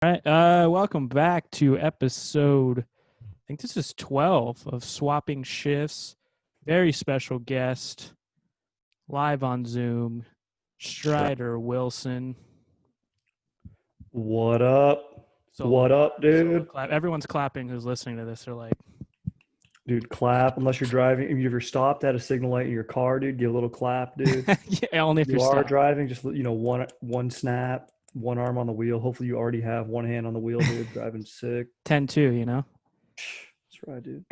All right. Welcome back to episode, I think this is 12 of Swapping Shifts. Very special guest, live on Zoom, Strider Wilson. What up? Solo What up, clap, solo dude? clap. Everyone's clapping who's listening to this. They're like, Dude, clap unless you're driving. If you ever stopped at a signal light in your car, dude, give a little clap, dude. yeah, only if you're You are stopped. driving, just one snap, one arm on the wheel. Hopefully you already have one hand on the wheel, dude. Driving sick. 10-2, you know? That's right, dude.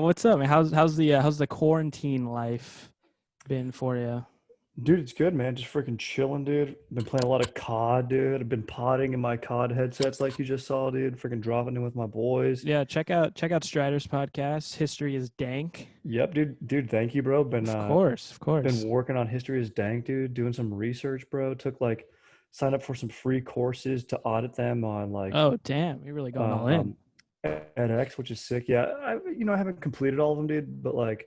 What's up, man? How's the quarantine life been for you? Dude, it's good, man. Just freaking chilling, dude. Been playing a lot of COD, dude. I've been potting in my COD headsets like you just saw, dude. Freaking dropping in with my boys. Yeah, check out Strider's podcast. History is dank. Yep, dude. Dude, thank you, bro. Been Of course, of been course. working on history as dank, dude, doing some research, bro. Took like signed up for some free courses to audit them on like Oh, damn, you're really going all in. um edX, which is sick. Yeah, I haven't completed all of them, dude, but like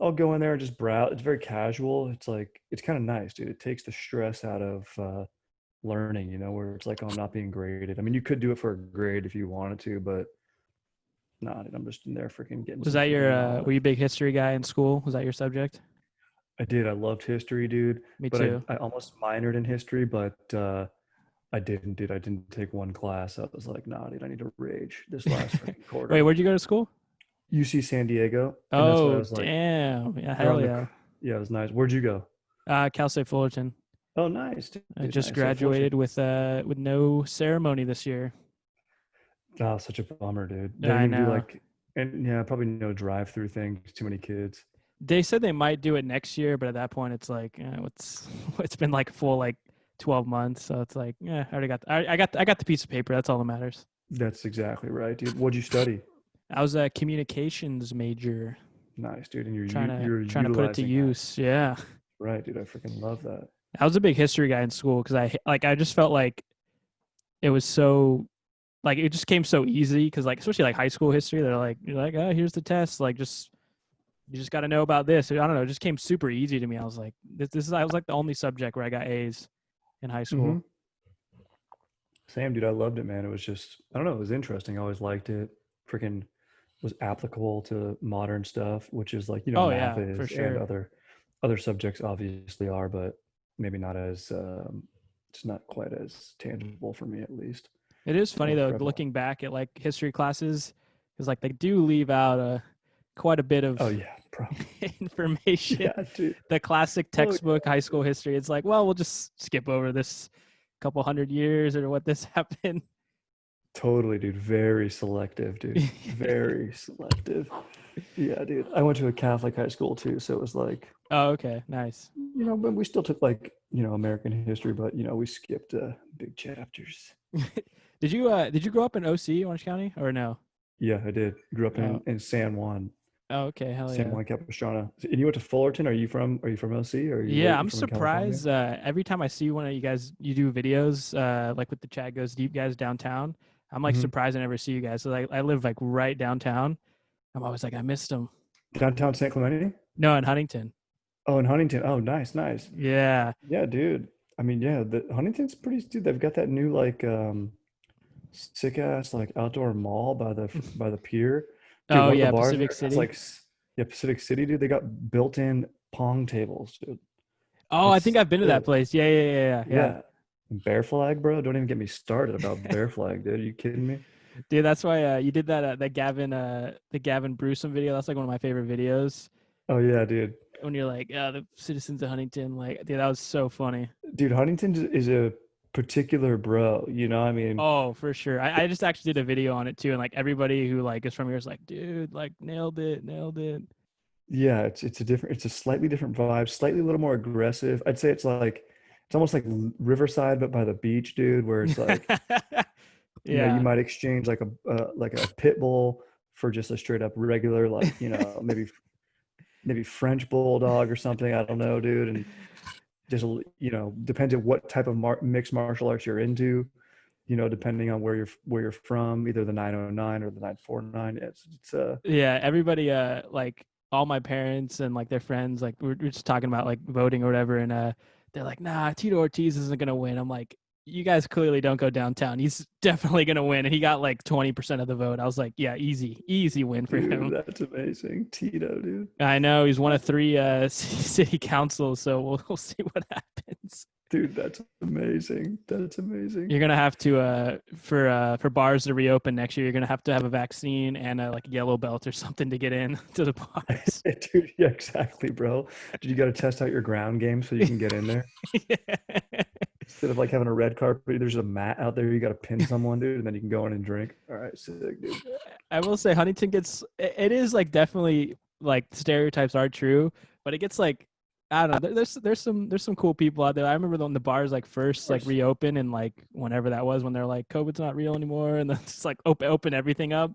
I'll go in there and just browse. It's very casual. It's like it's kind of nice, dude. It takes the stress out of learning, where it's like, oh, I'm not being graded. I mean, you could do it for a grade if you wanted to, but nah, dude, I'm just in there freaking getting Was some that freaking were knowledge. you a big history guy in school? Was that your subject? I did. I loved history, dude, Me but I too. I almost minored in history, but I didn't, dude. I didn't take one class. I was like, nah, dude, I need to rage this last freaking Wait, quarter. where'd you go to school? UC San Diego, and that's what I Oh, was like damn. Yeah, hell around the. yeah. Yeah, it was nice. Where'd you go? Cal State Fullerton. Oh, nice, I dude. just Nice. Yeah, Fullerton. graduated with no ceremony this year. Oh, such a bummer, dude. They Yeah, didn't I even do know. like, and yeah, probably no drive-through thing. Too many kids. They said they might do it next year, but at that point, it's like, what's it's been like full like 12 months, so it's like, yeah, I already got I got the piece of paper. That's all that matters. That's exactly right, dude. What'd you study? I was a communications major, Nice, dude. And trying to you're trying to put it to utilizing that, use. Yeah. right, dude? I freaking love that. I was a big history guy in school because I just felt like it was so like it just came so easy because like especially like high school history they're like you're like, oh, here's the test, like just you just got to know about this. I don't know, it just came super easy to me. I was like, this is I was like the only subject where I got A's in high Mm-hmm. school. Same, dude. I loved it, man. It was just, I don't know, it was interesting. I always liked it. Freaking was applicable to modern stuff, which is like, Oh math yeah, for is and sure. other subjects obviously are, but maybe not as it's not quite as tangible for me at least, It is funny or though prevalent. looking back at like history classes because like they do leave out quite a bit Oh of yeah, bro. information. Yeah, dude. The classic Oh textbook high school history, it's like, well, we'll just skip over this couple hundred years or what this happened. totally, dude. Very selective, dude. Very selective. Yeah, dude. I went to a Catholic high school too, so it was like, Oh, okay, nice. but we still took like, American history, but we skipped big chapters. Did you grow up in OC, Orange County, or no? Yeah, I did. Grew up Oh, in oh, okay, hell San yeah. Juan Capistrano. And you went to Fullerton? Are you from OC, or Yeah, you I'm from in California? surprised. Every time I see one of you guys, you do videos, like with the Chat Goes Deep guys downtown. I'm like Hmm. surprised I never see you guys. So I live like right downtown. I'm always like I missed them. Downtown San Clemente? No, in Huntington. Oh, in Huntington. Oh, nice, nice. Yeah. Yeah, dude. I mean, yeah, the Huntington's pretty, dude. They've got that new like sick ass like outdoor mall by the pier. Dude, Oh one of the yeah, bars Pacific there has like City. yeah, Pacific City, dude. They got built-in pong tables, dude. Oh, I think It's I've been to that sick. place. Yeah, yeah, yeah, yeah, yeah. Yeah. Bear flag, bro. Don't even get me started about bear flag, dude. Are you kidding me? Dude, that's why you did that the Gavin Brewsome video. That's like one of my favorite videos. Oh yeah, dude. When you're like, the citizens of Huntington, like, dude, that was so funny. Dude, Huntington is a particular bro, I mean, Oh, for sure. I just actually did a video on it too, and like everybody who like is from here is like, dude, like nailed it, nailed it. yeah, it's a slightly different vibe, slightly a little more aggressive. I'd say it's almost like Riverside, but by the beach, dude, where it's like, you Yeah. might exchange like a pit bull for just a straight up regular, like, maybe French bulldog or something. I don't know, dude. And just, depends on what type of mixed martial arts you're into, depending on where you're from, either the 909 or the 949. It's Yeah, everybody like all my parents and like their friends like we're just talking about like voting or whatever and they're like, "Nah, Tito Ortiz isn't going to win." I'm like, you guys clearly don't go downtown. He's definitely gonna win, and he got like 20% of the vote. I was like, yeah, easy win for Dude, him. that's amazing. Tito, dude. I know he's one of three city councils, so we'll see what happens. Dude, that's amazing. That's amazing. You're gonna have to for bars to reopen next year. You're gonna have a vaccine and a like yellow belt or something to get in to the bars. Dude, yeah, exactly, bro. Did you got to test out your ground game so you can get in there? Yeah. Instead of like having a red carpet, there's a mat out there. You got to pin someone, dude, and then you can go in and drink. All right, sick, dude. I will say Huntington gets it is like definitely like stereotypes are true, but it gets like I don't know. There's some cool people out there. I remember when the bars like first like reopen and like whenever that was when they're like COVID's not real anymore and then just like open everything up.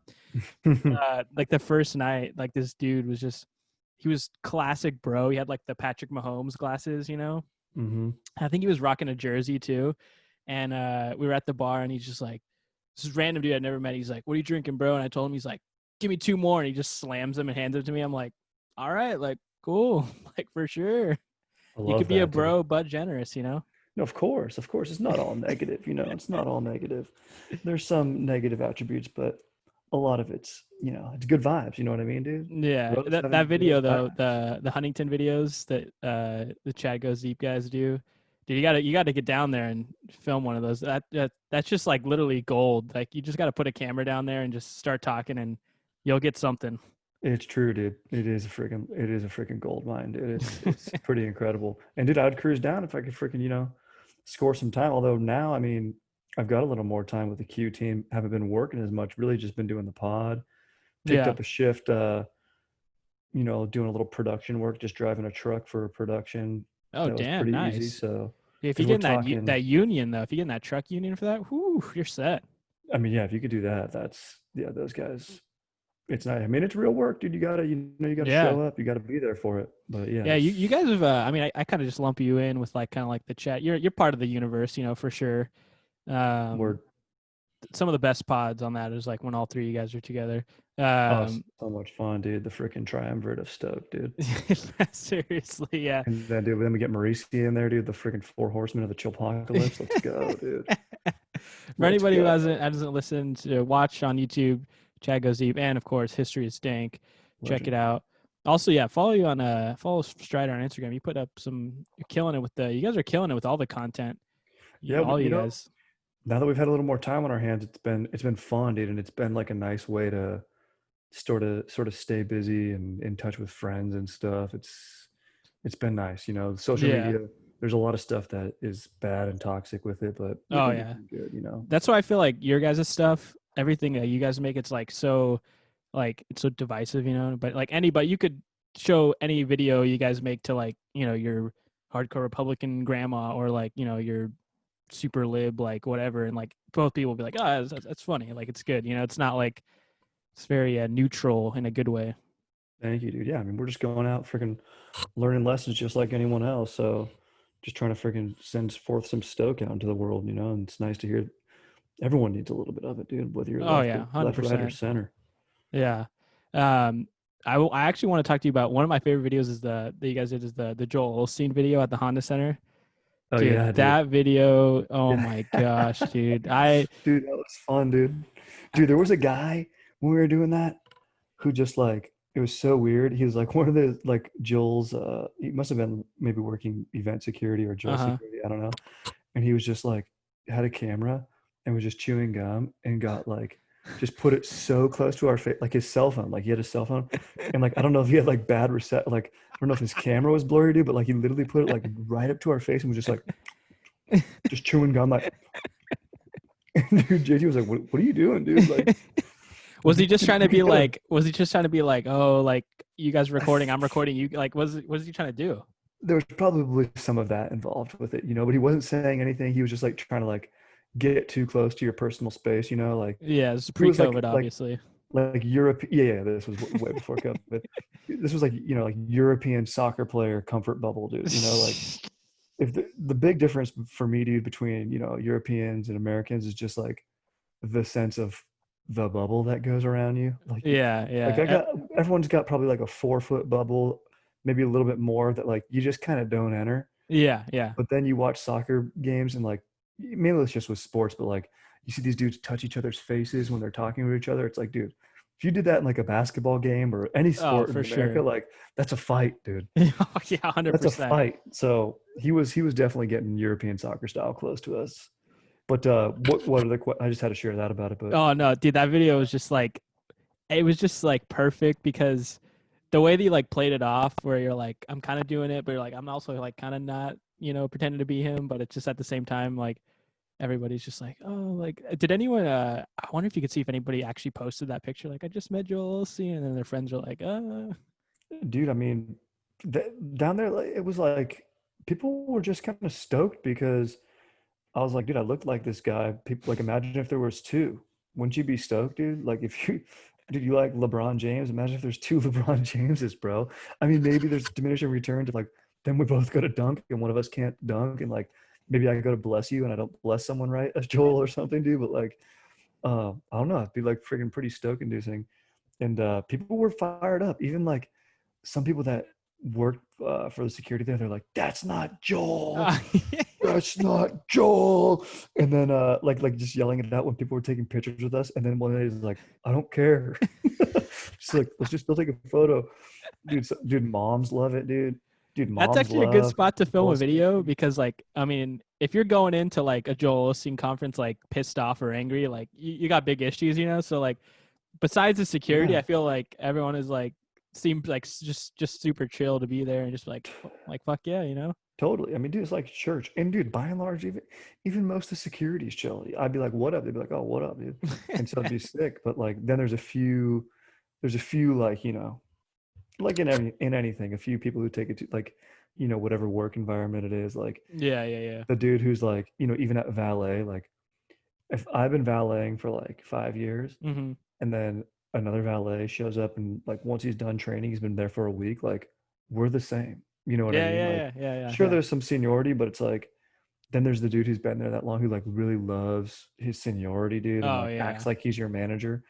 Like the first night, like this dude was just he was classic bro. He had like the Patrick Mahomes glasses, you know. Mm-hmm. I think he was rocking a jersey too. And we were at the bar and he's just like, this random dude I'd never met. He's like, what are you drinking, bro? And I told him, he's like, give me two more. And he just slams them and hands them to me. I'm like, all right, like, cool. Like, for sure. I You love could be a that, dude. bro, but generous, you know? No, of course, of course. It's not all negative, you know. It's not all negative. There's some negative attributes, but a lot of it's good vibes. You know what I mean, dude? Yeah. Bros That having video, good though, times. the Huntington videos that the Chad Goes Deep guys do, dude, you gotta get down there and film one of those. That's just like literally gold. Like you just gotta put a camera down there and just start talking and you'll get something. It's true, dude. It is a freaking gold mine, dude. It's pretty incredible. And dude, I'd cruise down if I could freaking score some time. Although now, I mean, I've got a little more time with the Q team. Haven't been working as much. Really, just been doing the pod. Picked Yeah. up a shift. Doing a little production work, just driving a truck for a production. Oh, That was damn, pretty easy. nice. So, If you because get we're in talking, that union though, if you get in that truck union for that, whoo, you're set. I mean, yeah, if you could do that, yeah, those guys. It's not. I mean, it's real work, dude. You gotta Yeah. show up. You gotta be there for it. But yeah, Yeah, you guys have I mean I kind of just lump you in with like kind of like the chat. You're part of the universe, you know, for sure. we're Some of the best pods on that is like when all three of you guys are together. oh, Um so much fun, dude. The freaking triumvirate of Stoked, dude. seriously, yeah. And then we get Marisi in there, dude. The freaking four horsemen of the Chillpocalypse. Let's go, dude. For Let's anybody who go. hasn't listened to watch on YouTube, Chad Goes Deep, and of course History is Stank. Check it Legend. out. Also, yeah, follow Strider on Instagram. You put up you're killing it with you guys are killing it with all the content. Yeah, All you guys. now that we've had a little more time on our hands, it's been fun, dude, and it's been like a nice way to sort of stay busy and in touch with friends and stuff. It's been nice, social Yeah. media. There's a lot of stuff that is bad and toxic with it, but we Oh think yeah. it's good. That's why I feel like your guys' stuff, everything that you guys make, it's it's so divisive, you know. But like anybody, you could show any video you guys make to like your hardcore Republican grandma or like your super lib like whatever, and like both people will be like, oh, that's funny, like it's good, It's not like it's very neutral in a good way. Thank you, dude. Yeah, I mean, we're just going out freaking learning lessons just like anyone else. So just trying to freaking send forth some stoke out into the world. And it's nice to hear everyone needs a little bit of it, dude, whether you're Oh yeah, left, right, or 100%. center. Yeah. Um, I actually want to talk to you about one of my favorite videos is that you guys did is the Joel Osteen video at the Honda Center. Oh Dude, yeah, dude. that video, oh Yeah. my gosh, dude. I Dude, that was fun, dude. Dude, there was a guy when we were doing that who just like it was so weird. He was like one of the like Joel's he must have been maybe working event security or Joel uh-huh. security, I don't know. And he was just like had a camera and was just chewing gum and got like just put it so close to our face, like his cell phone. Like he had a cell phone, and like I don't know if he had like bad reset, like I don't know if his camera was blurry, dude, but like he literally put it like right up to our face and was just like just chewing gum, like. Dude, JT was like, "What are you doing, dude? Like, Was he just trying to be you gotta like, oh, like you guys recording, I'm recording you, like what was he trying to do? there was probably some of that involved with it, but he wasn't saying anything. He was just like trying to like get too close to your personal space, like Yeah, it's he was like pre-COVID, obviously. like Europe. Yeah, this was way before COVID. This was like like European soccer player comfort bubble, dude. Like if the big difference for me, dude, between Europeans and Americans is just like the sense of the bubble that goes around you. Yeah, Like yeah. everyone's got probably like a 4 foot bubble, maybe a little bit more that like you just kind of don't enter. Yeah, yeah. But then you watch soccer games and like mainly it's just with sports, but like you see these dudes touch each other's faces when they're talking to each other. It's like, dude, if you did that in like a basketball game or any Oh, sport in for America, sure. like that's a fight, dude. Oh, yeah, hundred That's a percent. fight. So he was definitely getting European soccer style close to us. But what are the I just had to share that about it. But Oh no, dude, that video was just like it was just like perfect because the way that you like played it off, where you're like, I'm kind of doing it, but you're like, I'm also like kind of not, pretending to be him, but it's just at the same time like everybody's just like, oh, like, did anyone? I wonder if you could see if anybody actually posted that picture. Like, I just met Joel Osteen, and then their friends are like, dude, I mean, down there, like, it was like people were just kind of stoked because I was like, dude, I looked like this guy. People like, imagine if there was two. Wouldn't you be stoked, dude? Like, if you, dude, you like LeBron James? Imagine if there's two LeBron Jameses, bro. I mean, maybe there's diminishing return to like, then we both go to dunk and one of us can't dunk, and like, maybe I go to bless you and I don't bless someone right as Joel or something, dude. But like, I don't know, it'd be like freaking pretty stoke inducing, and people were fired up. Even like some people that worked for the security there, they're like, "That's not Joel." uh, That's not Joel. And then like just yelling it out when people were taking pictures with us. And then one day he's like, I don't care. Just like, let's just still take a photo. Dude, dude, moms love it, dude. Dude, that's moms actually a good love spot to film Joel a video Osteen. because, like, I mean, if you're going into like a Joel Osteen conference like pissed off or angry, like you got big issues, So like, besides the security, Yeah, I feel like everyone is like seems like just super chill to be there and just like fuck yeah, totally. I mean, dude, it's like church. And dude, by and large, even most of the security's chill. I'd be like, what up? They'd be like, oh, what up, dude? And so it'd be sick. But like then there's a few like, like in anything, a few people who take it to like, whatever work environment it is, like Yeah, yeah, yeah. the dude who's like, even at valet, like if I've been valeting for like 5 years Mm-hmm. and then another valet shows up and like once he's done training, he's been there for a week, like we're the same. You know what I Yeah, mean? yeah, Like yeah, yeah, yeah, sure yeah. there's some seniority, but it's like then there's the dude who's been there that long who like really loves his seniority, dude, and Oh like acts yeah, like he's your manager.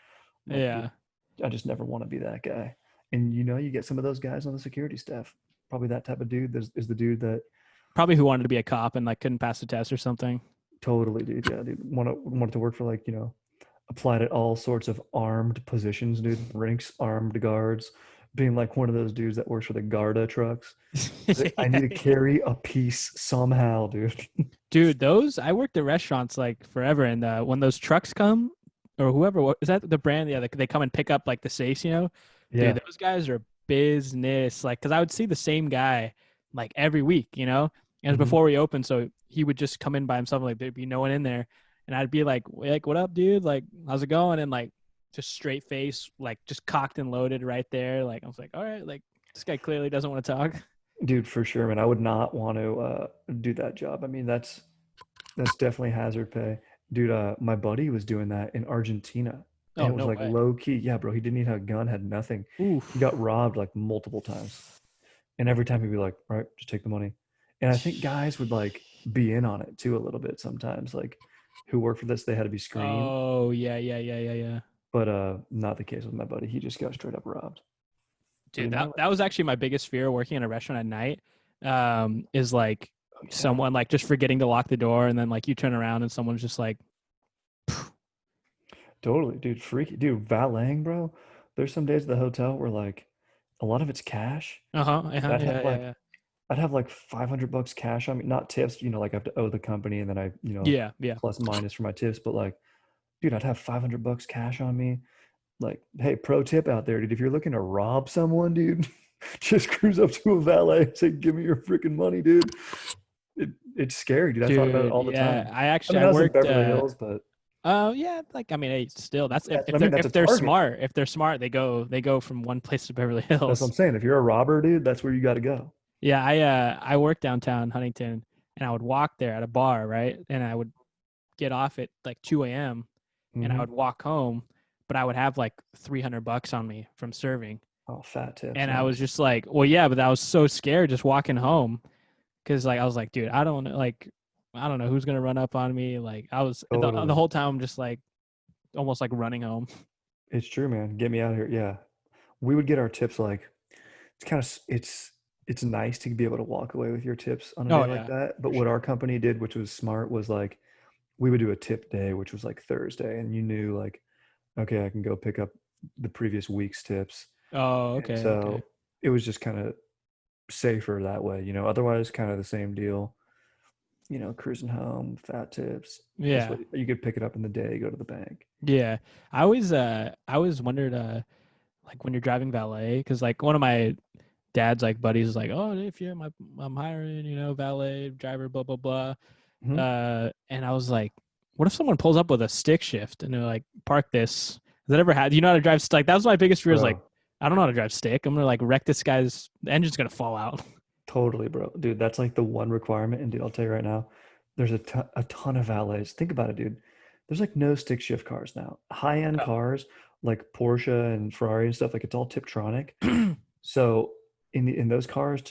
I'm like, dude, yeah. I just never want to be that guy. And you get some of those guys on the security staff. Probably that type of dude is the dude that Probably who wanted to be a cop and like couldn't pass the test or something. totally, dude. Yeah, dude. Wanted to work for like, applied at all sorts of armed positions, dude. Ranks, armed guards, being like one of those dudes that works for the Garda trucks. Like, I need Yeah, to yeah. carry a piece somehow, dude. Dude, those I worked at restaurants like forever, and when those trucks come, or whoever is that the brand? Yeah, they come and pick up like the safes, Dude, Yeah. those guys are business. Like, cause I would see the same guy like every week, And it was Hmm. before we opened, so he would just come in by himself. Like there'd be no one in there, and I'd be like, what up, dude? Like, how's it going? And like, just straight face, like just cocked and loaded right there. Like I was like, all right, like this guy clearly doesn't want to talk. Dude, for sure, man. I would not want to do that job. I mean, that's definitely hazard pay. Dude, my buddy was doing that in Argentina. And Oh it was no like way. low key. Yeah, bro, he didn't even have a gun, had nothing. He got Oof. robbed like multiple times. And every time he'd be like, all right, just take the money. And I think guys would like be in on it too a little bit sometimes. Like who worked for this, they had to be screened. Oh yeah, yeah, yeah, yeah, yeah. But not the case with my buddy. He just got straight up robbed. But Dude, that was actually my biggest fear working in a restaurant at night. Is like oh, yeah. someone like just forgetting to lock the door, and then like you turn around and someone's just like, Totally, dude. Freaky, dude. Valeting, bro. There's some days at the hotel where like a lot of it's cash. uh-huh, And uh-huh, I'd yeah, have yeah, like yeah, $500 cash on me, not tips. Like I have to owe the company, and then I yeah, yeah. plus minus for my tips. But like, dude, I'd have $500 cash on me. Like, hey, pro tip out there, dude. If you're looking to rob someone, dude, just cruise up to a valet and say, "Give me your freaking money, dude." It's scary, dude. I thought about it Dude, all the yeah. time. I I actually mean, I I was in worked. Beverly Hills, but Yeah. Like I mean, hey, still that's if, that's if what I mean. they're That's a if they're target. smart, they go from one place to Beverly That's what Hills. I'm saying. If you're a robber, dude, that's where you got to go. Yeah, I worked downtown Huntington, and I would walk there at a bar, right? And I would get off at like 2 a.m. and I Hmm. would walk home, but I would have like $300 on me from serving. Oh, fat tips, And I huh? was just like, well, yeah, but I was so scared just walking home because like I was like, dude, I don't know who's gonna run up on me. Like I was the Totally. whole time I'm just like almost like running home. It's true, man. Get me out of here. Yeah. We would get our tips like it's nice to be able to walk away with your tips on a Oh day like yeah, that. for But what our sure. company did, which was smart, was like we would do a tip day, which was like Thursday, and you knew like, okay, I can go pick up the previous week's tips. Oh, And okay, okay. so it was just kind of safer that way, otherwise kind of the same deal, cruising home, fat tips. This Yeah. way you could pick it up in the day, go to the bank. Yeah. I always wondered like when you're driving valet, because like one of my dad's like buddies is like, oh, if you I'm hiring, valet driver, blah blah blah. Hmm. And I was like, what if someone pulls up with a stick shift and they're like, park this? Has that ever had? Do you know how to drive stick? That was my biggest fear. Is like, Bro, I don't know how to drive stick. I'm gonna like wreck this guy's. The engine's gonna fall out. totally, bro. Dude, that's like the one requirement. And dude, I'll tell you right now, there's a ton of valets. Think about it, dude. There's like no stick shift cars now. High-end cars like Porsche and Ferrari and stuff, like it's all Tiptronic. So in those cars,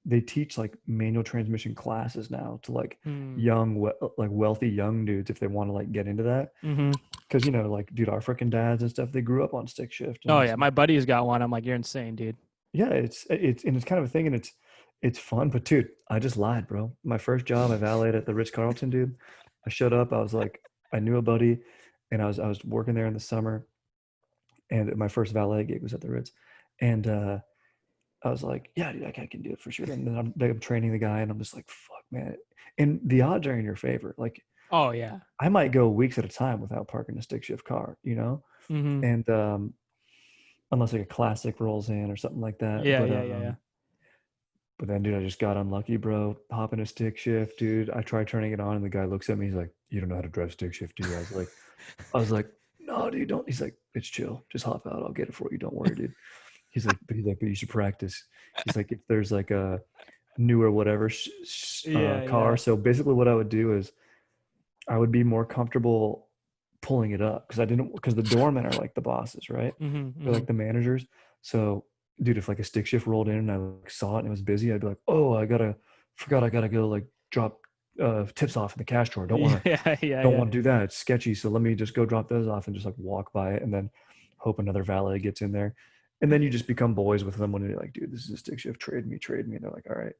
they teach like manual transmission classes now to like Hmm. young like wealthy young dudes if they want to like get into that. Mm-hmm. Because like dude, our freaking dads and stuff, they grew up on stick shift, Oh and yeah, my buddy's got one. I'm like, you're insane, dude. yeah, it's kind of a thing, and it's fun. But dude, I just lied, bro. My first job, I valeted at the Ritz Carlton, dude. I showed up. I was like, I knew a buddy, and I was working there in the summer, and my first valet gig was at the Ritz, and I was like, yeah, dude, I can do it for sure. And then I'm training the guy, and I'm just like, fuck, man. And the odds are in your favor. Like, Oh yeah. I might go weeks at a time without parking a stick shift car, Mm-hmm. and unless like a classic rolls in or something like that. Yeah, But yeah, yeah, yeah. then, dude, I just got unlucky, bro. Hopping a stick shift, dude. I tried turning it on, and the guy looks at me. He's like, "You don't know how to drive stick shift, do you?" I was like, "No, dude, don't." He's like, "It's chill. Just hop out. I'll get it for you. Don't worry, dude." But you should practice. He's like, if there's like a newer whatever Yeah, car. yeah. So basically, what I would do is I would be more comfortable pulling it up because the doormen are like the bosses, right? Mm-hmm. They're Mm-hmm. like the managers. So, dude, if like a stick shift rolled in and I like, saw it and it was busy, I'd be like, oh, forgot I gotta go like drop tips off in the cash drawer. Yeah, yeah, Don't yeah. want to do that. It's sketchy. So let me just go drop those off and just like walk by it and then hope another valet gets in there. And then you just become boys with them when you're like, dude, this is a stick shift. Trade me, trade me. And they're like, all right.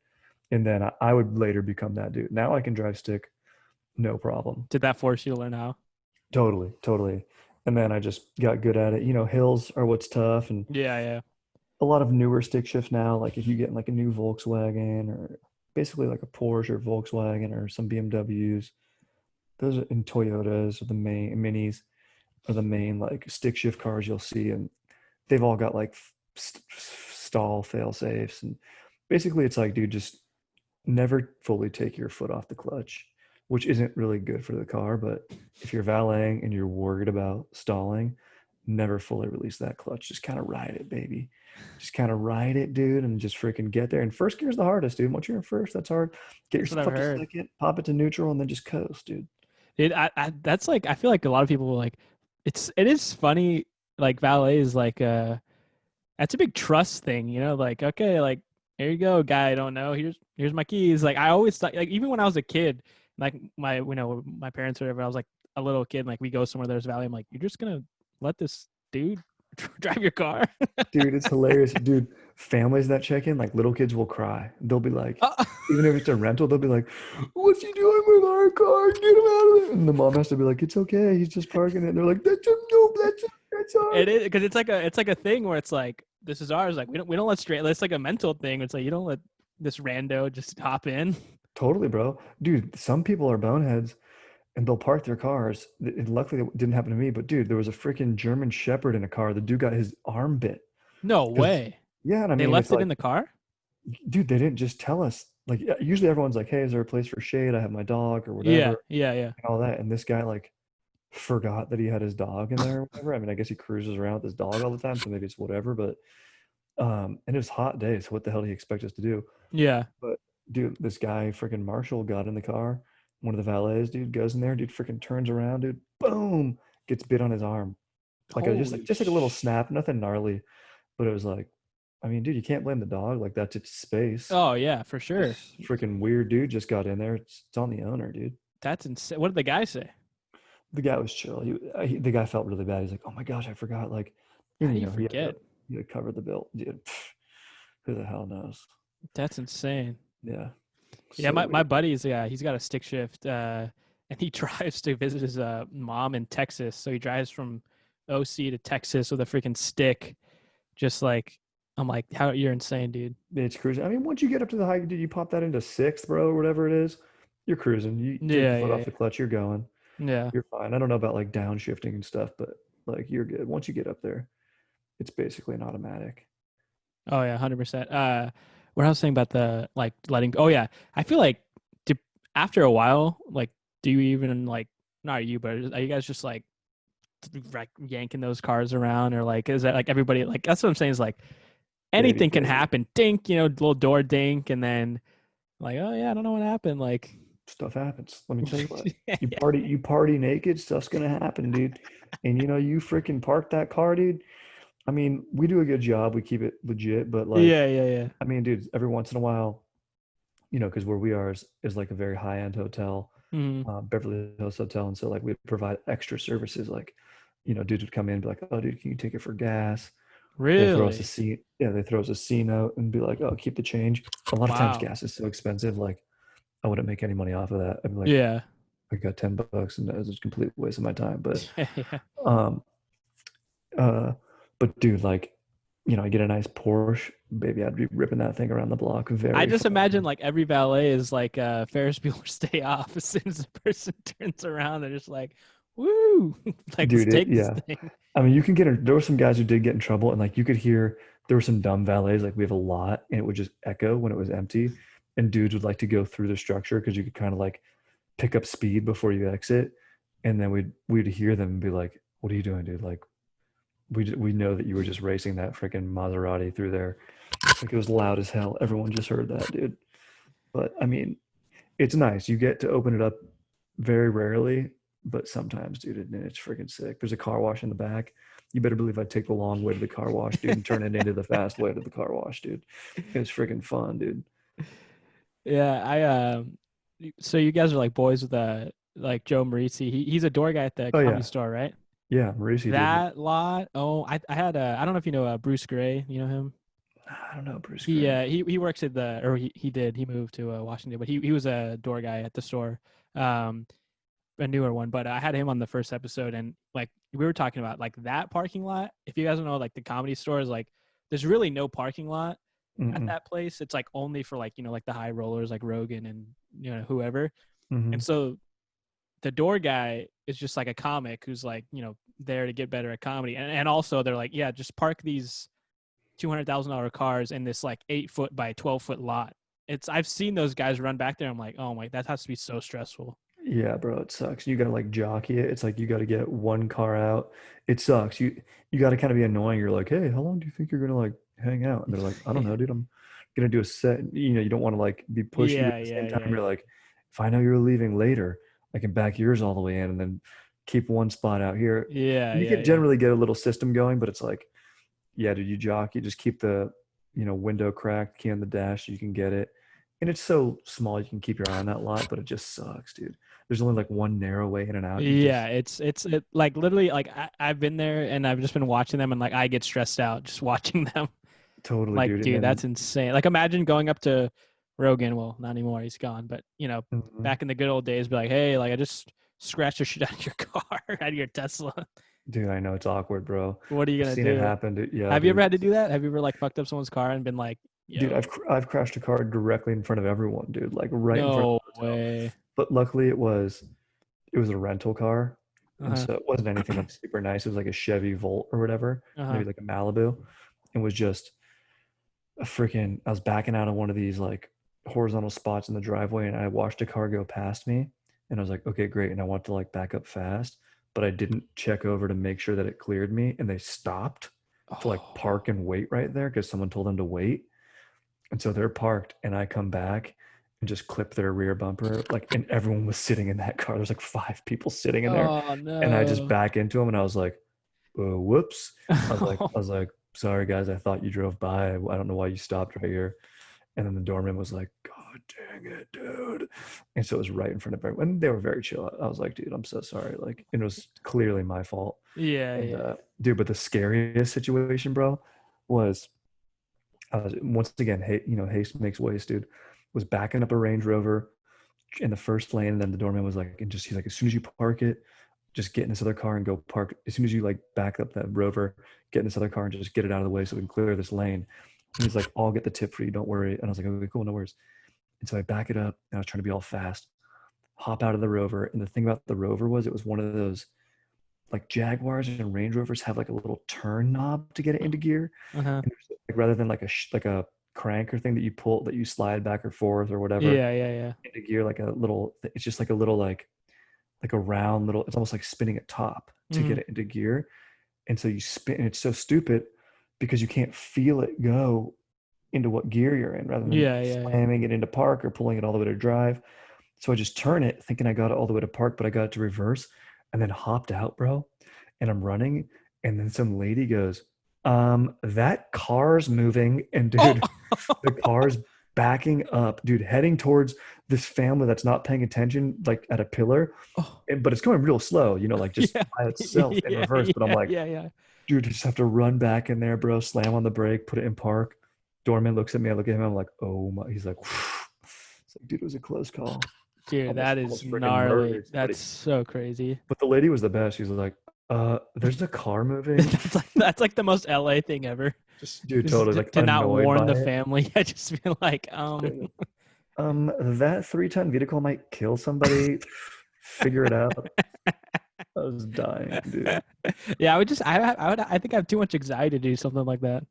And then I would later become that dude. Now I can drive stick, no problem. Did that force you to learn how? Totally, totally. And then I just got good at it. Hills are what's tough, and Yeah, yeah. a lot of newer stick shifts now. Like if you get in like a new Volkswagen or basically like a Porsche or Volkswagen or some BMWs, those are, and Toyotas are the main minis are the main like stick shift cars you'll see, and they've all got like stall fail safes, and basically it's like, dude, just never fully take your foot off the clutch, which isn't really good for the car. But if you're valeting and you're worried about stalling, never fully release that clutch. Just kind of ride it, baby. Just kind of ride it, dude, and just freaking get there. And first gear is the hardest, dude. Once you're in first, that's hard. Get That's what yourself I've up to heard. second, pop it to neutral, and then just coast, dude. Dude, that's like I feel like a lot of people like it is funny like valet is like that's a big trust thing, like okay, like here you go, guy, I don't know. Here's my keys. Like I always thought like even when I was a kid, like my parents or whatever, I was like a little kid, like we go somewhere there's valet. I'm like, you're just gonna let this dude drive your car? Dude, it's hilarious. Dude, families that check in, like little kids will cry. They'll be like, even if it's a rental, they'll be like, what's he doing with our car? Get him out of there. And the mom has to be like, it's okay. He's just parking it. And they're like, that's a no, that's ours. It is because it's like a thing where it's like this is ours. Like we don't let straight. It's like a mental thing. It's like you don't let this rando just hop in. Totally, bro. Dude, some people are boneheads and they'll park their cars. And luckily, it didn't happen to me. But dude, there was a freaking German Shepherd in a car. The dude got his arm bit. No Because, way. yeah, and I They mean, it's left it in like, the car. dude, they didn't just tell us. Like, usually everyone's like, hey, is there a place for shade? I have my dog or Yeah, whatever yeah, yeah. and all that. And this guy, like, forgot that he had his dog in there or whatever. I mean, I guess he cruises around with his dog all the time, so maybe it's whatever. But and it was hot day, so what the hell do you expect us to do? Yeah. But dude, this guy freaking Marshall got in the car. One of the valets, dude, goes in there, dude, freaking turns around, dude, boom, gets bit on his arm. Like a, just like Holy just like a little snap, nothing gnarly, but it was like, I mean, dude, you can't blame the dog. Like that's its space. Oh yeah, for sure. This freaking weird dude just got in there. It's on the owner, dude. That's insane. What did the guy say? The guy was chill. The guy felt really bad. He's like, "Oh my gosh, I forgot." Like, How and do you he forget? had to cover the bill, dude. Who the hell knows? That's insane. Yeah, Yeah, so my weird. buddy's, yeah, he's got a stick shift. and he drives to visit his mom in Texas. So he drives from OC to Texas with a freaking stick. Just like I'm like, how you're insane, dude. It's cruising. I mean, once you get up to the high, did you pop that into sixth, bro, or whatever it is? You're cruising. You take the Yeah, foot yeah, off the clutch, you're going. yeah. You're fine. I don't know about like downshifting and stuff, but like you're good. Once you get up there, it's basically an automatic. Oh yeah, 100%. What I was saying about the like letting. Oh yeah, I feel like do, after a while, like, do you even like not you, but are you guys just like yanking those cars around, or like is that like everybody like that's what I'm saying is like Baby, anything can baby. happen. Dink, little door dink, and then like oh yeah, I don't know what happened. Like Stuff happens. Let me tell you what. yeah, You party naked, stuff's gonna happen, dude. And you freaking park that car, dude. I mean, we do a good job. We keep it legit, but like, yeah, yeah, yeah. I mean, dude, every once in a while, because where we are is like a very high-end hotel, Mm, Beverly Hills Hotel, and so like we provide extra services. Like, dudes would come in and be like, "Oh, dude, can you take it for gas?" They'll throw us a really? C. Yeah, they throw us a C note and be like, "Oh, keep the change." A lot of times, Wow. gas is so expensive. Like, I wouldn't make any money off of that. I'd be like, Yeah. I got $10, and that was a complete waste of my time. But, Yeah, yeah. um, uh, but dude, like, I get a nice Porsche, baby. I'd be ripping that thing around the block I very just far. imagine like every valet is like Ferris Bueller's Day Off. As soon as the person turns around, they're just like, "Woo!" like let's Dude, take this yeah. thing. I mean, you can get there were some guys who did get in trouble, and like you could hear there were some dumb valets, like we have a lot, and it would just echo when it was empty. And dudes would like to go through the structure because you could kind of like pick up speed before you exit. And then we'd hear them and be like, "What are you doing, dude? Like, we know that you were just racing that freaking Maserati through there." Like it was loud as hell. Everyone just heard that, dude. But I mean, it's nice. You get to open it up very rarely, but sometimes, dude, and it's freaking sick. There's a car wash in the back. You better believe I'd take the long way to the car wash, dude, and turn it into the fast way to the car wash, dude. It's freaking fun, dude. Yeah, so you guys are like boys with like Joe Marisi. He's a door guy at the Oh comedy yeah, store, right? yeah, Mauricio, dude. That lot. Oh, I had I don't know if you know Bruce Gray. You know him? I don't know Bruce He Gray. he works at the or he did he moved to Washington, but he was a door guy at the store. Um, a newer one, but I had him on the first episode, and like we were talking about like that parking lot. If you guys don't know, like the comedy store is like there's really no parking lot at Mm-mm. that place. It's like only for like like the high rollers like Rogan and whoever. Mm-hmm. And so the door guy is just like a comic who's like there to get better at comedy, and also they're like yeah just park these $200,000 cars in this like 8 foot by 12 foot lot. I've seen those guys run back there. I'm like, oh my, that has to be so stressful. Yeah, bro, it sucks. You gotta like jockey it. It's like you gotta get one car out. It sucks. You gotta kind of be annoying. You're like, hey, how long do you think you're gonna like hang out? And they're like, I don't know, dude. I'm gonna do a set. You don't want to like be pushy, but Yeah, at the yeah, same time, yeah, you're yeah. like, if I know you're leaving later, I can back yours all the way in and then keep one spot out here. Yeah, You yeah, can yeah. generally get a little system going, but it's like, yeah, dude, you jockey, just keep the window cracked, key on the dash, you can get it. And it's so small you can keep your eye on that lot, but it just sucks, dude. There's only like one narrow way in and out. You Yeah, just it like literally like I've been there and I've just been watching them and like I get stressed out just watching them. totally, Like, dude. And dude, then that's insane. Like imagine going up to Rogan, well, not anymore, he's gone, but mhm. back in the good old days, be like, hey, like I just scratched the shit out of your car, out of your Tesla. Dude, I know it's awkward, bro. What are you I've gonna seen it do? happen. Dude. Yeah, Have you ever dude. had to do that? Have you ever like fucked up someone's car and been like, Dude, I've yo, I've crashed a car directly in front of everyone, dude, like right in front of no the hotel. way. But luckily it was a rental car. And Uh-huh. so it wasn't anything like super nice. It was like a Chevy Volt or whatever, Uh-huh. maybe like a Malibu. And was just a freaking I was backing out of one of these like horizontal spots in the driveway and I watched a car go past me and I was like, okay, great. And I wanted to like back up fast, but I didn't check over to make sure that it cleared me and they stopped to like Oh. park and wait right there because someone told them to wait. And so they're parked and I come back and just clip their rear bumper. Like, and everyone was sitting in that car. There's like five people sitting in there. Oh And I just no. back into them and I was like, whoops. I was like, sorry guys, I thought you drove by. I don't know why you stopped right here. And then the doorman was like, God dang it, dude. And so it was right in front of everyone. And they were very chill. I was like, dude, I'm so sorry. Like, it was clearly my fault. Yeah, And yeah. dude, but the scariest situation, bro, was once again, haste makes waste, dude. Was backing up a Range Rover, in the first lane, and then the doorman was like, and just he's like, as soon as you park it, just get in this other car and go park. As soon as you like back up that Rover, get in this other car and just get it out of the way so we can clear this lane. And he's like, I'll get the tip for you, don't worry. And I was like, okay, cool, no worries. And so I back it up, and I was trying to be all fast, hop out of the Rover. And the thing about the Rover was it was one of those, like Jaguars and Range Rovers have like a little turn knob to get it into gear. Uh-huh. And like, rather than like like a crank or thing that you pull, that you slide back or forth or whatever Yeah, yeah, yeah. into gear, like a little, it's just like a little like a round little, it's almost like spinning a top to Mm-hmm. get it into gear. And so you spin, and it's so stupid because you can't feel it go into what gear you're in, rather than Yeah, yeah, yeah. slamming it into park or pulling it all the way to drive. So I just turn it thinking I got it all the way to park, but I got it to reverse, and then hopped out, bro. And I'm running, and then some lady goes, that car's moving. And Oh, dude, the car's backing up, dude, heading towards this family that's not paying attention, like at a pillar. oh, But it's going real slow, like just yeah, by itself in yeah, reverse. But I'm yeah, like, yeah, yeah. dude, just have to run back in there, bro. Slam on the brake, put it in park. Doorman looks at me. I look at him. I'm like, oh my. He's like, it's like, dude, it was a close call. Dude, that is Almost freaking gnarly. murdered somebody. That's so crazy. But the lady was the best. She's like, there's a car moving. That's like the most LA thing ever. Just dude, Just totally to, like to not annoyed warn by the it. family. I just feel like, That 3-ton vehicle might kill somebody. Figure it out. I was dying, dude. yeah, I think I have too much anxiety to do something like that.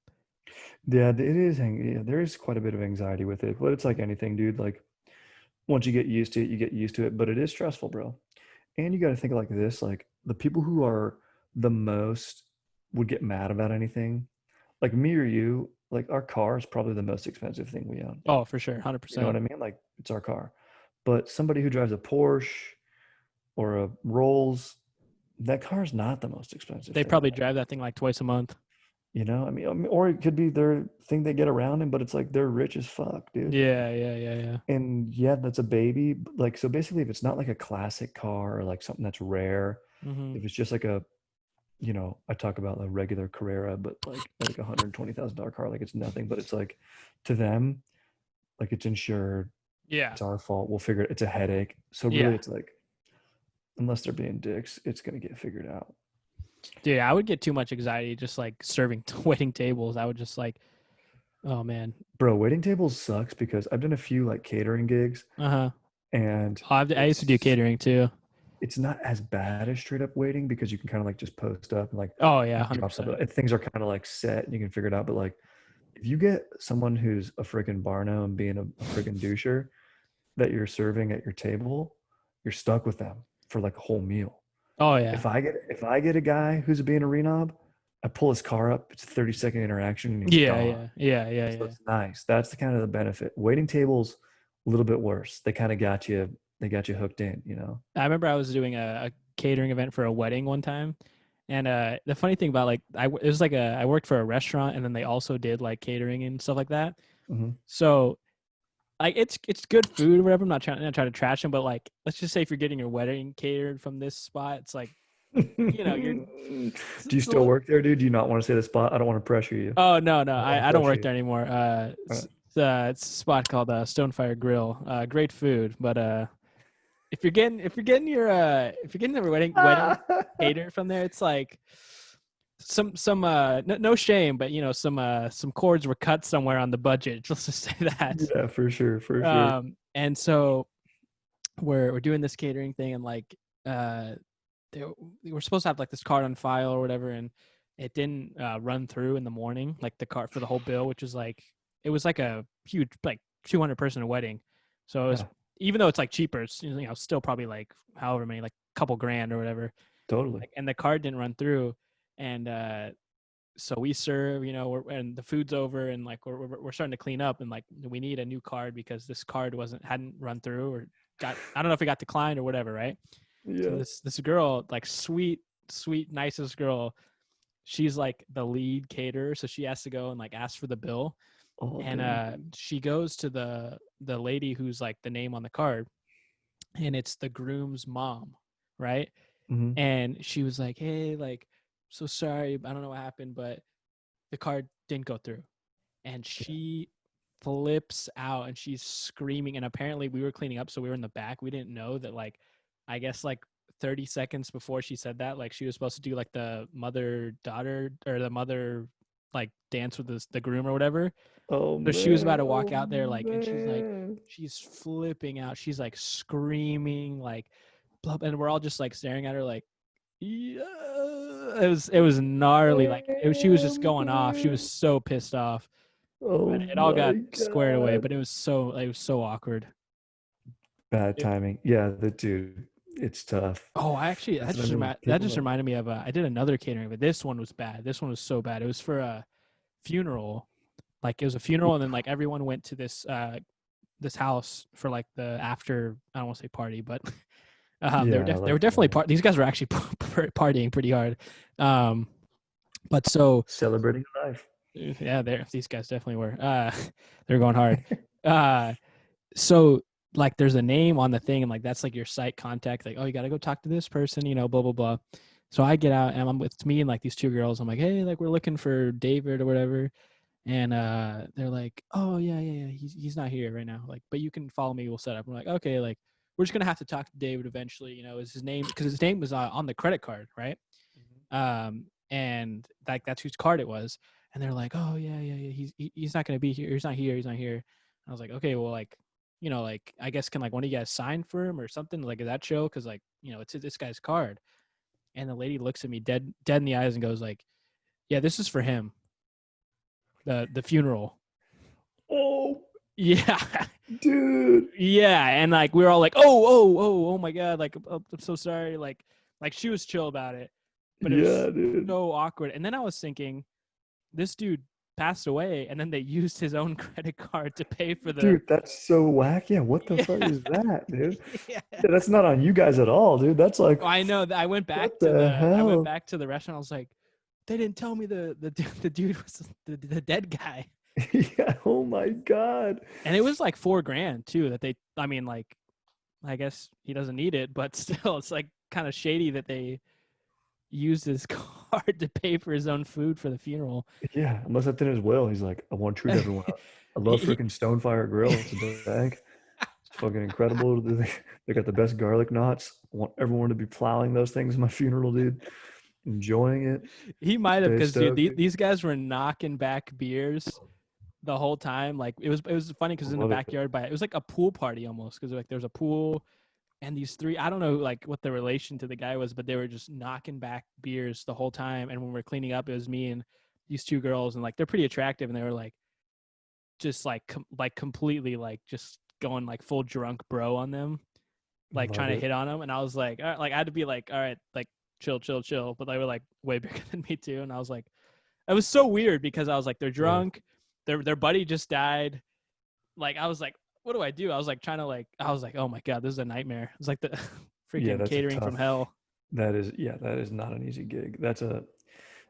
Yeah, it is. Yeah, there is quite a bit of anxiety with it, but it's like anything, dude. Like once you get used to it, you get used to it. But it is stressful, bro. And you got to think like this: like the people who are the most would get mad about anything, like me or you. Like our car is probably the most expensive thing we own. Oh, for sure, You know what 100%. I mean? Like it's our car. But somebody who drives a Porsche or a Rolls, that car is not the most expensive They thing. probably drive that thing like twice a month. Or it could be their thing they get around in, but it's like they're rich as fuck, dude. Yeah, yeah, yeah, yeah. And yeah, that's a baby. Like, so basically, if it's not like a classic car or like something that's rare, Hmm. if it's just like I talk about a regular Carrera, but like $120,000 car, like it's nothing, but it's like to them, like it's insured, Yeah, it's our fault. We'll figure it. It's a headache. So really, yeah. it's like, unless they're being dicks, it's gonna get figured out. Dude, I would get too much anxiety just like serving waiting tables. I would just like, oh man. Bro, waiting tables sucks because I've done a few like catering gigs, Uh-huh. and I used to do catering too. it's not as bad as straight up waiting because you can kind of like just post up and like Oh yeah, drop stuff. 100%. Things are kind of like set and you can figure it out. But like if you get someone who's a freaking Barno and being a freaking doucher that you're serving at your table, you're stuck with them for like a whole meal. Oh yeah. If I get a guy who's being a renob, I pull his car up. It's a 30-second interaction and he's Yeah, gone. yeah, yeah, yeah, So yeah. it's nice. That's the kind of the benefit. Waiting tables, a little bit worse. They kind of got you. They got you hooked in. I remember I was doing a catering event for a wedding one time, and the funny thing about like it was like I worked for a restaurant, and then they also did like catering and stuff like that. Hmm. So like it's good food or whatever. I'm not trying to trash them, but like let's just say if you're getting your wedding catered from this spot, it's like you're Do you it's a still little, work there, dude? Do you not want to say the spot? I don't want to pressure you. oh no, I don't want to I don't pressure work you. there anymore. Uh, It's a spot called Stonefire Grill. Great food, but if you're getting the wedding catered from there, it's like no shame, but some cords were cut somewhere on the budget. Let's just say that. yeah, for sure, for sure. And so we're doing this catering thing, and like they were supposed to have like this card on file or whatever, and it didn't run through in the morning, like the card for the whole bill, which was like it was like a huge like 200-person wedding, so it was Yeah, even though it's like cheaper, it's still probably like however many, like a couple grand or whatever, totally. like, and the card didn't run through, and so we serve, and the food's over, and like we're starting to clean up, and like we need a new card because this card hadn't run through or I don't know if it got declined or whatever, right? So Yeah. this girl, like sweet, nicest girl, she's like the lead caterer, so she has to go and like ask for the bill, Oh, and damn, dude. she goes to the lady who's like the name on the card, and it's the groom's mom, right? Hmm. And she was like, hey, like, so sorry, I don't know what happened, but the card didn't go through, and she flips out and she's screaming. And apparently we were cleaning up, so we were in the back. We didn't know that, like, I guess like 30 seconds before she said that, like she was supposed to do like the mother daughter or the mother like dance with the groom or whatever. Oh So she was about man. to walk Oh out there, like, and man. she's flipping out. She's like screaming, like, blah, and we're all just like staring at her, like, yeah. It was gnarly. Like, she was just Damn, going off. She was dude. so pissed off. But Oh it all got my squared away. god. But it was so awkward. Bad It- timing. Yeah, the dude. It's tough. oh, I actually That's what I mean. that People just like, reminded me of I did another catering, but this one was bad. This one was so bad. It was for a funeral. Like, it was a funeral, and then like everyone went to this house for like the after, I don't want to say party, but yeah, they were like definitely these guys were actually partying pretty hard. Um, but so celebrating life. yeah, these guys definitely were. They're going hard. Uh, so like there's a name on the thing, and like that's like your site contact. Like, oh, you got to go talk to this person, blah blah blah. So I get out, and I'm with me and like these two girls. I'm like, hey, like we're looking for David or whatever. And they're like, oh yeah, he's not here right now, like, but you can follow me, we'll set up. I'm like, okay, like we're just gonna have to talk to David eventually, is his name, because his name was on the credit card, right? And like that's whose card it was. And they're like, oh yeah, he's not gonna be here, he's not here. I was like, okay, well, like, like I guess can like one of you guys sign for him or something, like, is that chill? Because like, it's this guy's card. And the lady looks at me dead in the eyes and goes like, yeah, this is for him, the funeral. Oh, Yeah. dude. Yeah. And like we were all like, oh my god, like, I'm so sorry, like she was chill about it, but it Yeah, was dude. so awkward. And then I was thinking, this dude passed away, and then they used his own credit card to pay for the. Dude, that's so whack. Yeah, what the Yeah. fuck is that, dude? Yeah. Yeah, that's not on you guys at all, dude. That's like, Oh, I know that. what the I went hell? back to the restaurant. I was like, they didn't tell me the dude was the dead guy. Yeah, oh my God. And it was like $4,000 too, that they, I mean, like, I guess he doesn't need it, but still, it's like kind of shady that they used his card to pay for his own food for the funeral. Yeah, unless that's in his will. He's like, I want to treat everyone. I love He- freaking Stonefire Grill. It's a bag. It's fucking incredible. They got the best garlic knots. I want everyone to be plowing those things in my funeral, dude. Enjoying it. he might have, Stay because dude, stoked. these guys were knocking back beers the whole time. Like, it was funny I because in the love it. backyard, it was like a pool party almost, because like there was a pool, and these three, I don't know like what the relation to the guy was, but they were just knocking back beers the whole time. And when we were cleaning up, it was me and these two girls, and like they're pretty attractive, and they were like just like like completely like just going like full drunk bro on them, like Love trying to it. hit on them. And I was like, all right, like I had to be like, all right, like chill, but they were like way bigger than me too. And I was like, it was so weird because I was like, they're Yeah. drunk, their buddy just died. Like, I was like, what do I do? I was like trying to like, I was like, oh my god, this is a nightmare. It's like the Yeah, freaking that's a catering from tough. hell. That is not an easy gig.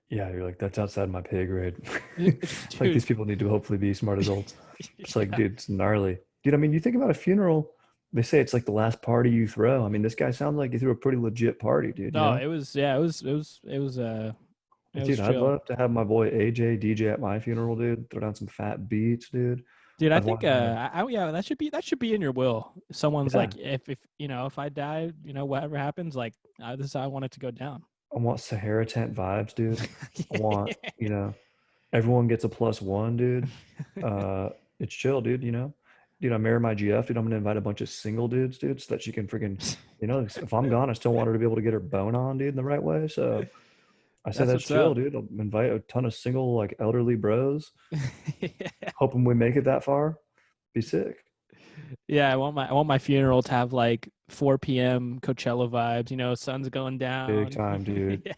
Yeah, you're like, that's outside my pay grade. Like, Dude. these people need to hopefully be smart adults. It's like, Yeah. dude, it's gnarly. Dude, I mean, you think about a funeral, they say it's like the last party you throw. I mean, this guy sounds like he threw a pretty legit party, dude, you No, know? it was, yeah, it was Dude, I'd chill. love to have my boy AJ DJ at my funeral, dude. Throw down some fat beats, dude. Dude, I I'd think want him to, yeah, that should be in your will. Someone's yeah, like, if if I die, whatever happens, like, this is how I want it to go down. I want Sahara tent vibes, dude. I want, everyone gets a +1, dude. It's chill, dude, you know? Dude, I marry my GF, dude. I'm gonna invite a bunch of single dudes, dude, so that she can freaking, if I'm gone, I still want her to be able to get her bone on, dude, in the right way. So I said That's that's what's chill, up. dude. I'll invite a ton of single, like elderly bros. Hoping we make it that far. Be sick. Yeah, I want my funeral to have like 4 p.m. Coachella vibes. Sun's going Big down. time, dude. Yeah,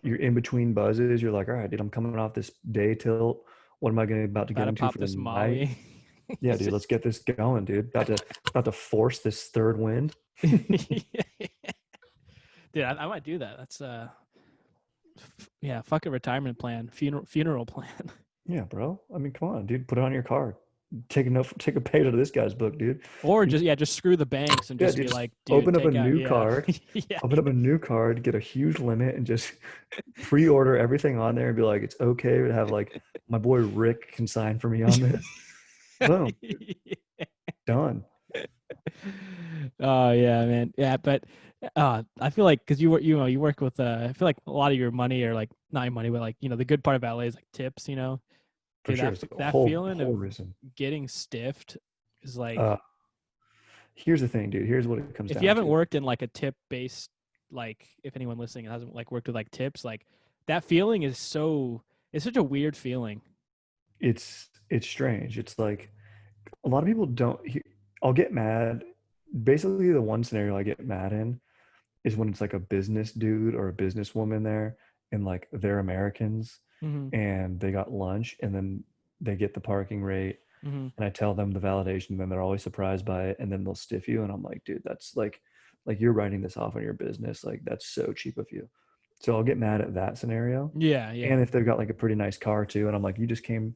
You're in between buzzes. You're like, all right, dude, I'm coming off this day tilt. What am I gonna about to about get to into pop for the this night? Molly. Yeah, dude, let's get this going, dude. About to force this third wind. Dude, I might do that. That's yeah, fuck a retirement plan, funeral plan. Yeah, bro. I mean, come on, dude. Put it on your card. Take a page out of this guy's book, dude. Or You, just screw the banks and yeah, just dude, be just like, dude, open up a take out, new yeah. card. Yeah. Open up a new card, get a huge limit, and just pre-order everything on there and be like, it's okay to have like my boy Rick can sign for me on this. Boom, done. Oh yeah, man. Yeah, but I feel like because you work with I feel like a lot of your money or like not your money, but like the good part of ballet is like tips. For Dude, sure. It's a that feeling whole of reason. getting stiffed is like Uh, Here's the thing, dude. Here's what it comes if you down haven't to. worked in like a tip based like if anyone listening hasn't like worked with like tips like that feeling is it's such a weird feeling. It's strange. It's like a lot of people don't. I'll get mad. Basically, the one scenario I get mad in is when it's like a business dude or a businesswoman there, and like they're Americans, Mm-hmm. and they got lunch, and then they get the parking rate, Mm-hmm. and I tell them the validation, and then they're always surprised by it, and then they'll stiff you, and I'm like, dude, that's like you're writing this off on your business, like that's so cheap of you. So I'll get mad at that scenario, Yeah, yeah. and if they've got like a pretty nice car too, and I'm like, you just came.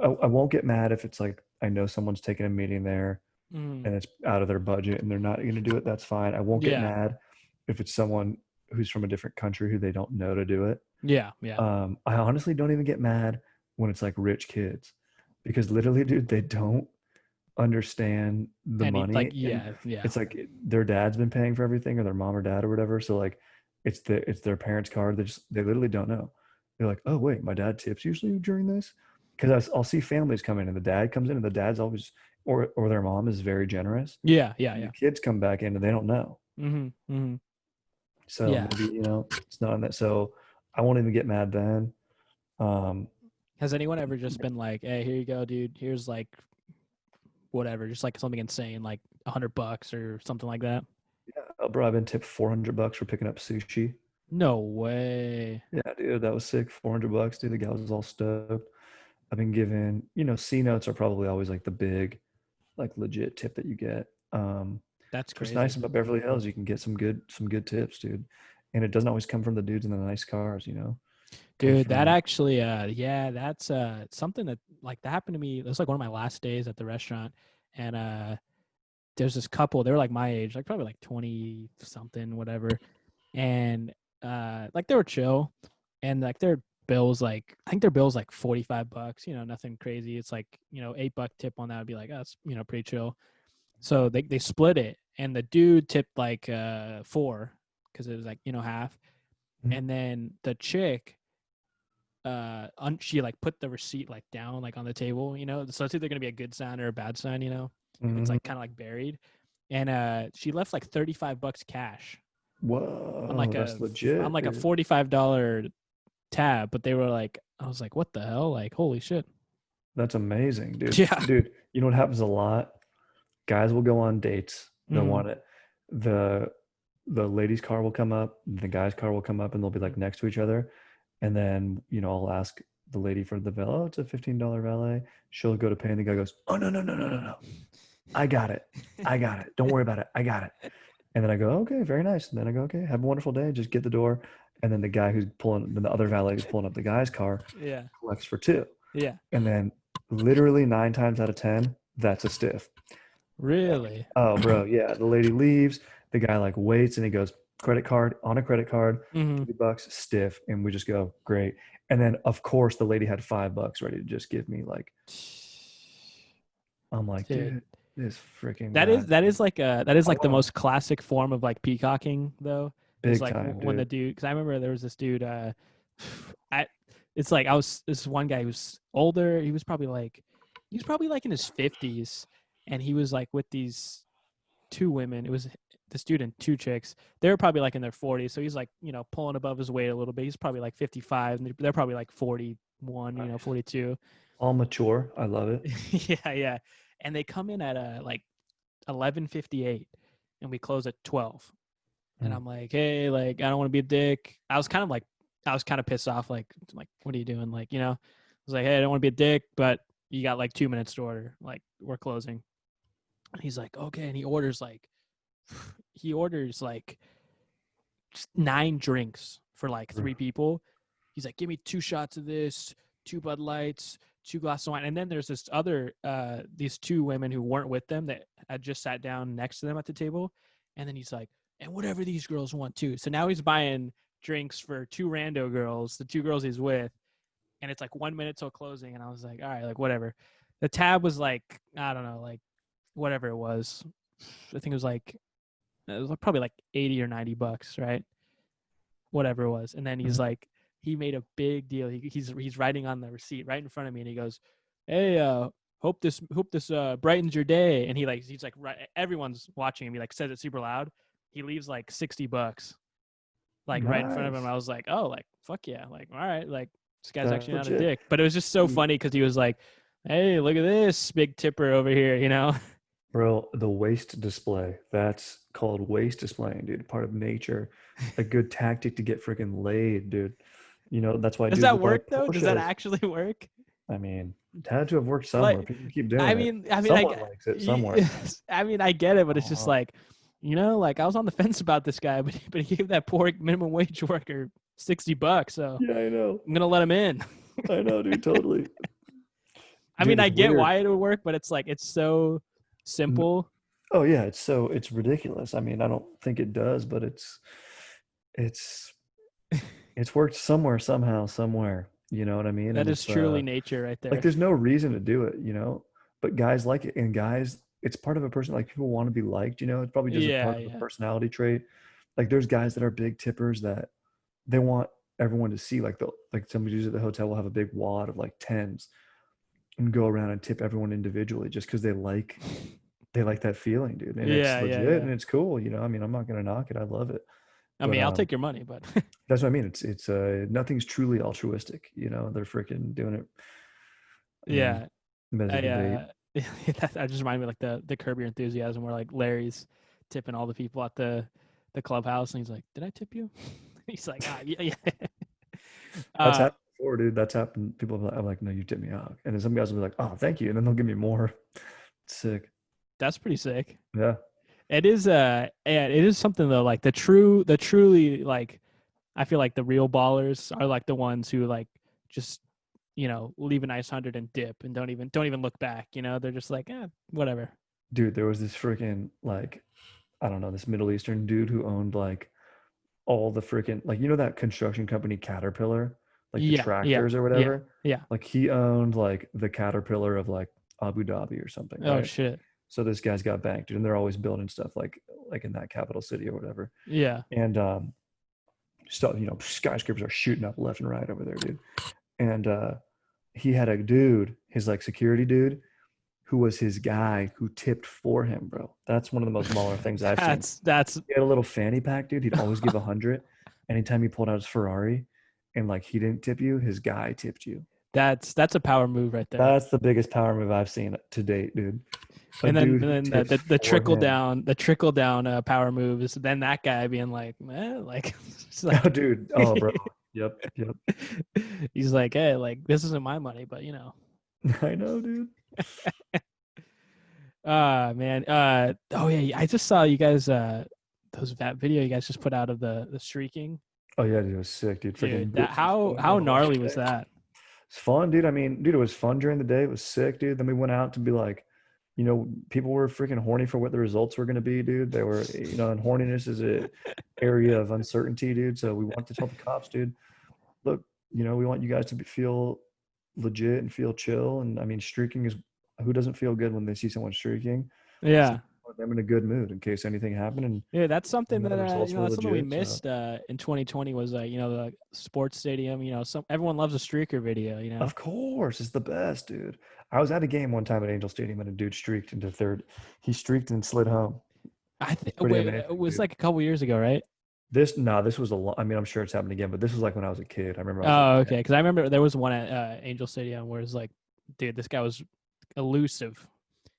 I won't get mad if it's like I know someone's taking a meeting there Mm-hmm. and it's out of their budget and they're not going to do it. That's fine. I won't get Yeah. mad if it's someone who's from a different country who they don't know to do it. Yeah, yeah. I honestly don't even get mad when it's like rich kids because literally, dude, they don't understand the And he like money and yeah, yeah. it's like their dad's been paying for everything or their mom or dad or whatever. So like it's their parents' card. They literally don't know. They're like, oh wait, my dad tips usually during this because I'll see families come in and the dad comes in and the dad's always or their mom is very generous Yeah, yeah, and the yeah. kids come back in and they don't know. Mm-hmm. Mm-hmm. So Yeah. maybe it's not in that. So I won't even get mad then. Um, Has anyone ever just been like, "Hey, here you go, dude. Here's like whatever, just like something insane, like $100 or something like that." bro, I've been tipped $400 for picking up sushi. No way. Yeah, dude, that was sick. $400, dude. The guy was all stoked. I've been given, C notes are probably always like the big, like legit tip that you get. That's What's crazy. nice about Beverly Hills, you can get some good tips, dude. And it doesn't always come from the dudes in the nice cars. Comes Dude, that from actually yeah, that's something that like that happened to me. It was like one of my last days at the restaurant and there's this couple, they were like my age, like probably like 20 something, whatever. And like they were chill and like their bills like I think their bill's like $45, nothing crazy. It's like, $8 tip on that would be like, oh, that's pretty chill. So they split it and the dude tipped like 4 because it was like, half. Mhm, And then the chick she like put the receipt like down like on the table, so it's either going to be a good sign or a bad sign, if it's mhm. like kind of like buried. And she left like $35 cash on Whoa, like that's a legit, dude. $45 tab, but they were like, I was like, what the hell, like holy shit. That's amazing, dude. Yeah. Dude, you know what happens a lot? Guys will go on dates. They'll Mm-hmm. want it. The the lady's car will come up, the guy's car will come up, and they'll be like next to each other. And then, I'll ask the lady for the valet. Oh, it's a $15 valet. She'll go to pay, and the guy goes, oh no, no, no, no, no, no. I got it. I got it. Don't worry about it. I got it. And then I go, okay, very nice. And then I go, okay, have a wonderful day. Just get the door. And then then the other valet who's pulling up the guy's car Yeah. collects for two. Yeah. And then literally 9 times out of 10, that's a stiff. Like, Really? oh, bro, yeah. The lady leaves. The guy like waits and he goes, credit card on a credit card, Mm-hmm. $50 stiff. And we just go, great. And then, of course, the lady had $5 ready to just give me. Like, I'm like, Dude, dude, this freaking that guy. is like I the want to most classic form of like peacocking though, is big like time, when the dude. dude, because I remember there was this dude I it's like I was this one guy who was older, he was probably like in his 50s, and he was like with these two women. It was this dude and two chicks. They were probably like in their 40s, so he's like, pulling above his weight a little bit. He's probably like 55 and they're probably like 41, Nice. 42. All mature. I love it. Yeah, yeah. And they come in at like 11:58 and we close at 12. And Mm. I'm like, hey, like, I don't want to be a dick. I was kind of pissed off. Like, what are you doing? Like, I was like, hey, I don't want to be a dick, but you got like 2 minutes to order. Like, we're closing. And he's like, okay. And he orders like 9 drinks for like 3 people. He's like, give me 2 shots of this, 2 Bud Lights, 2 glasses of wine. And then there's these two women who weren't with them that had just sat down next to them at the table. And then he's like, and whatever these girls want too. So now he's buying drinks for 2 rando girls, the 2 girls he's with. And it's like 1 minute till closing. And I was like, all right, like whatever. The tab was like, I don't know, like whatever it was. I think it was probably like 80 or $90, right? Whatever it was. And then he's Mhm. like, he made a big deal. He's writing on the receipt right in front of me, and he goes, "Hey, hope this brightens your day." And he's like, right, everyone's watching him. He like says it super loud. He leaves like $60, like right in front of him. Nice. I was like, oh, like fuck yeah, like all right, like this guy's That's actually not a legit. dick. But it was just so Mm, funny because he was like, "Hey, look at this big tipper over here," you know. Bro, the waist display. That's called waist displaying, dude. Part of nature. A good tactic to get freaking laid, dude. You know, that's why Does dudes that with a lot work of though? Does that Porsches. actually work? I mean, it had to have worked somewhere. Like, People keep doing it. I mean, Someone likes it somewhere. I mean, I get it, but it's just Oh, like, like I was on the fence about this guy, but he gave that poor minimum wage worker $60, so yeah, I know. I'm gonna let him in. I know, dude. Totally. I Dude, mean, I it's get weird. why it would work, but it's like it's so simple. Oh yeah, it's ridiculous. I mean, I don't think it does, but it's it's worked somewhere, somehow, somewhere. You know what I mean? That And is it's truly nature right like there. there's no reason to do it, you know. But guys like it, and guys, it's part of a person. Like people want to be liked, you know. It's probably just a Yeah, part of a yeah, personality trait. Like there's guys that are big tippers that they want everyone to see. Like somebody who's at the hotel will have a big wad of like tens and go around and tip everyone individually just because they like that feeling, dude. And it's yeah, yeah, legit yeah. and it's cool, you know. I mean, I'm not gonna knock it. I love it. I But mean, I'll take your money, but that's what I mean. It's nothing's truly altruistic, you know. They're freaking doing it. I mean, yeah, as a debate. that just reminded me like the Curb Your Enthusiasm where like Larry's tipping all the people at the clubhouse, and he's like, "Did I tip you?" He's like, "Ah, yeah, yeah." That's Uh, happened before, dude. That's happened. People are like, no, you tip me out. And then some guys will be like, oh, thank you. And then they'll give me more. It's sick. that's pretty sick. Yeah. It is and it is something though. Like the truly like, I feel like the real ballers are like the ones who like just leave a nice 100 and dip and don't even look back. They're just like, whatever. Dude, there was this freaking, like, I don't know, this Middle Eastern dude who owned like all the freaking, like, you know, that construction company Caterpillar, like the Yeah, yeah, tractors or yeah, whatever? yeah. Like he owned like the Caterpillar of like Abu Dhabi or something, Oh right? shit. So this guy's got banked, dude, and they're always building stuff like in that capital city or whatever. Yeah. And so you know, skyscrapers are shooting up left and right over there, dude. And he had a dude, his like security dude, who was his guy who tipped for him, bro. That's one of the most baller things I've seen. That's He had a little fanny pack, dude. He'd always give 100 anytime he pulled out his Ferrari, and like he didn't tip you, his guy tipped you. that's a power move right there. That's the biggest power move I've seen to date, dude. A And then dude and who then tips the for trickle him. down power move is then that guy being like, like it's Oh, like dude. Oh, bro. Yep. Yep. he's like, hey, like this isn't my money, but I know, dude. man. Oh yeah, I just saw you guys that video you guys just put out of the streaking. Oh yeah, dude, it was sick, dude. Dude, Freaking that going how down the whole gnarly was shebang. that? It's fun, dude. I mean, dude, it was fun during the day. It was sick, dude. Then we went out to be like, you know, people were freaking horny for what the results were going to be, dude. They were, you know, and horniness is a area of uncertainty, dude. So we wanted to tell the cops, dude, look, you know, we want you guys to feel legit and feel chill. And I mean, streaking is, who doesn't feel good when they see someone streaking? So Yeah. we want them in a good mood in case anything happened. And Yeah, that's something you know, that the results were that's something we legit. So missed in 2020 was the sports stadium. Some everyone loves a streaker video. of course, it's the best, dude. I was at a game one time at Angel Stadium and a dude streaked into third. He streaked and slid home. I It's think pretty it amazing, was dude. like a couple years ago, right? This was a lot. I mean, I'm sure it's happened again, but this was like when I was a kid. I remember I was like Oh, 10. okay. Because I remember there was one at Angel Stadium where it's like, dude, this guy was elusive.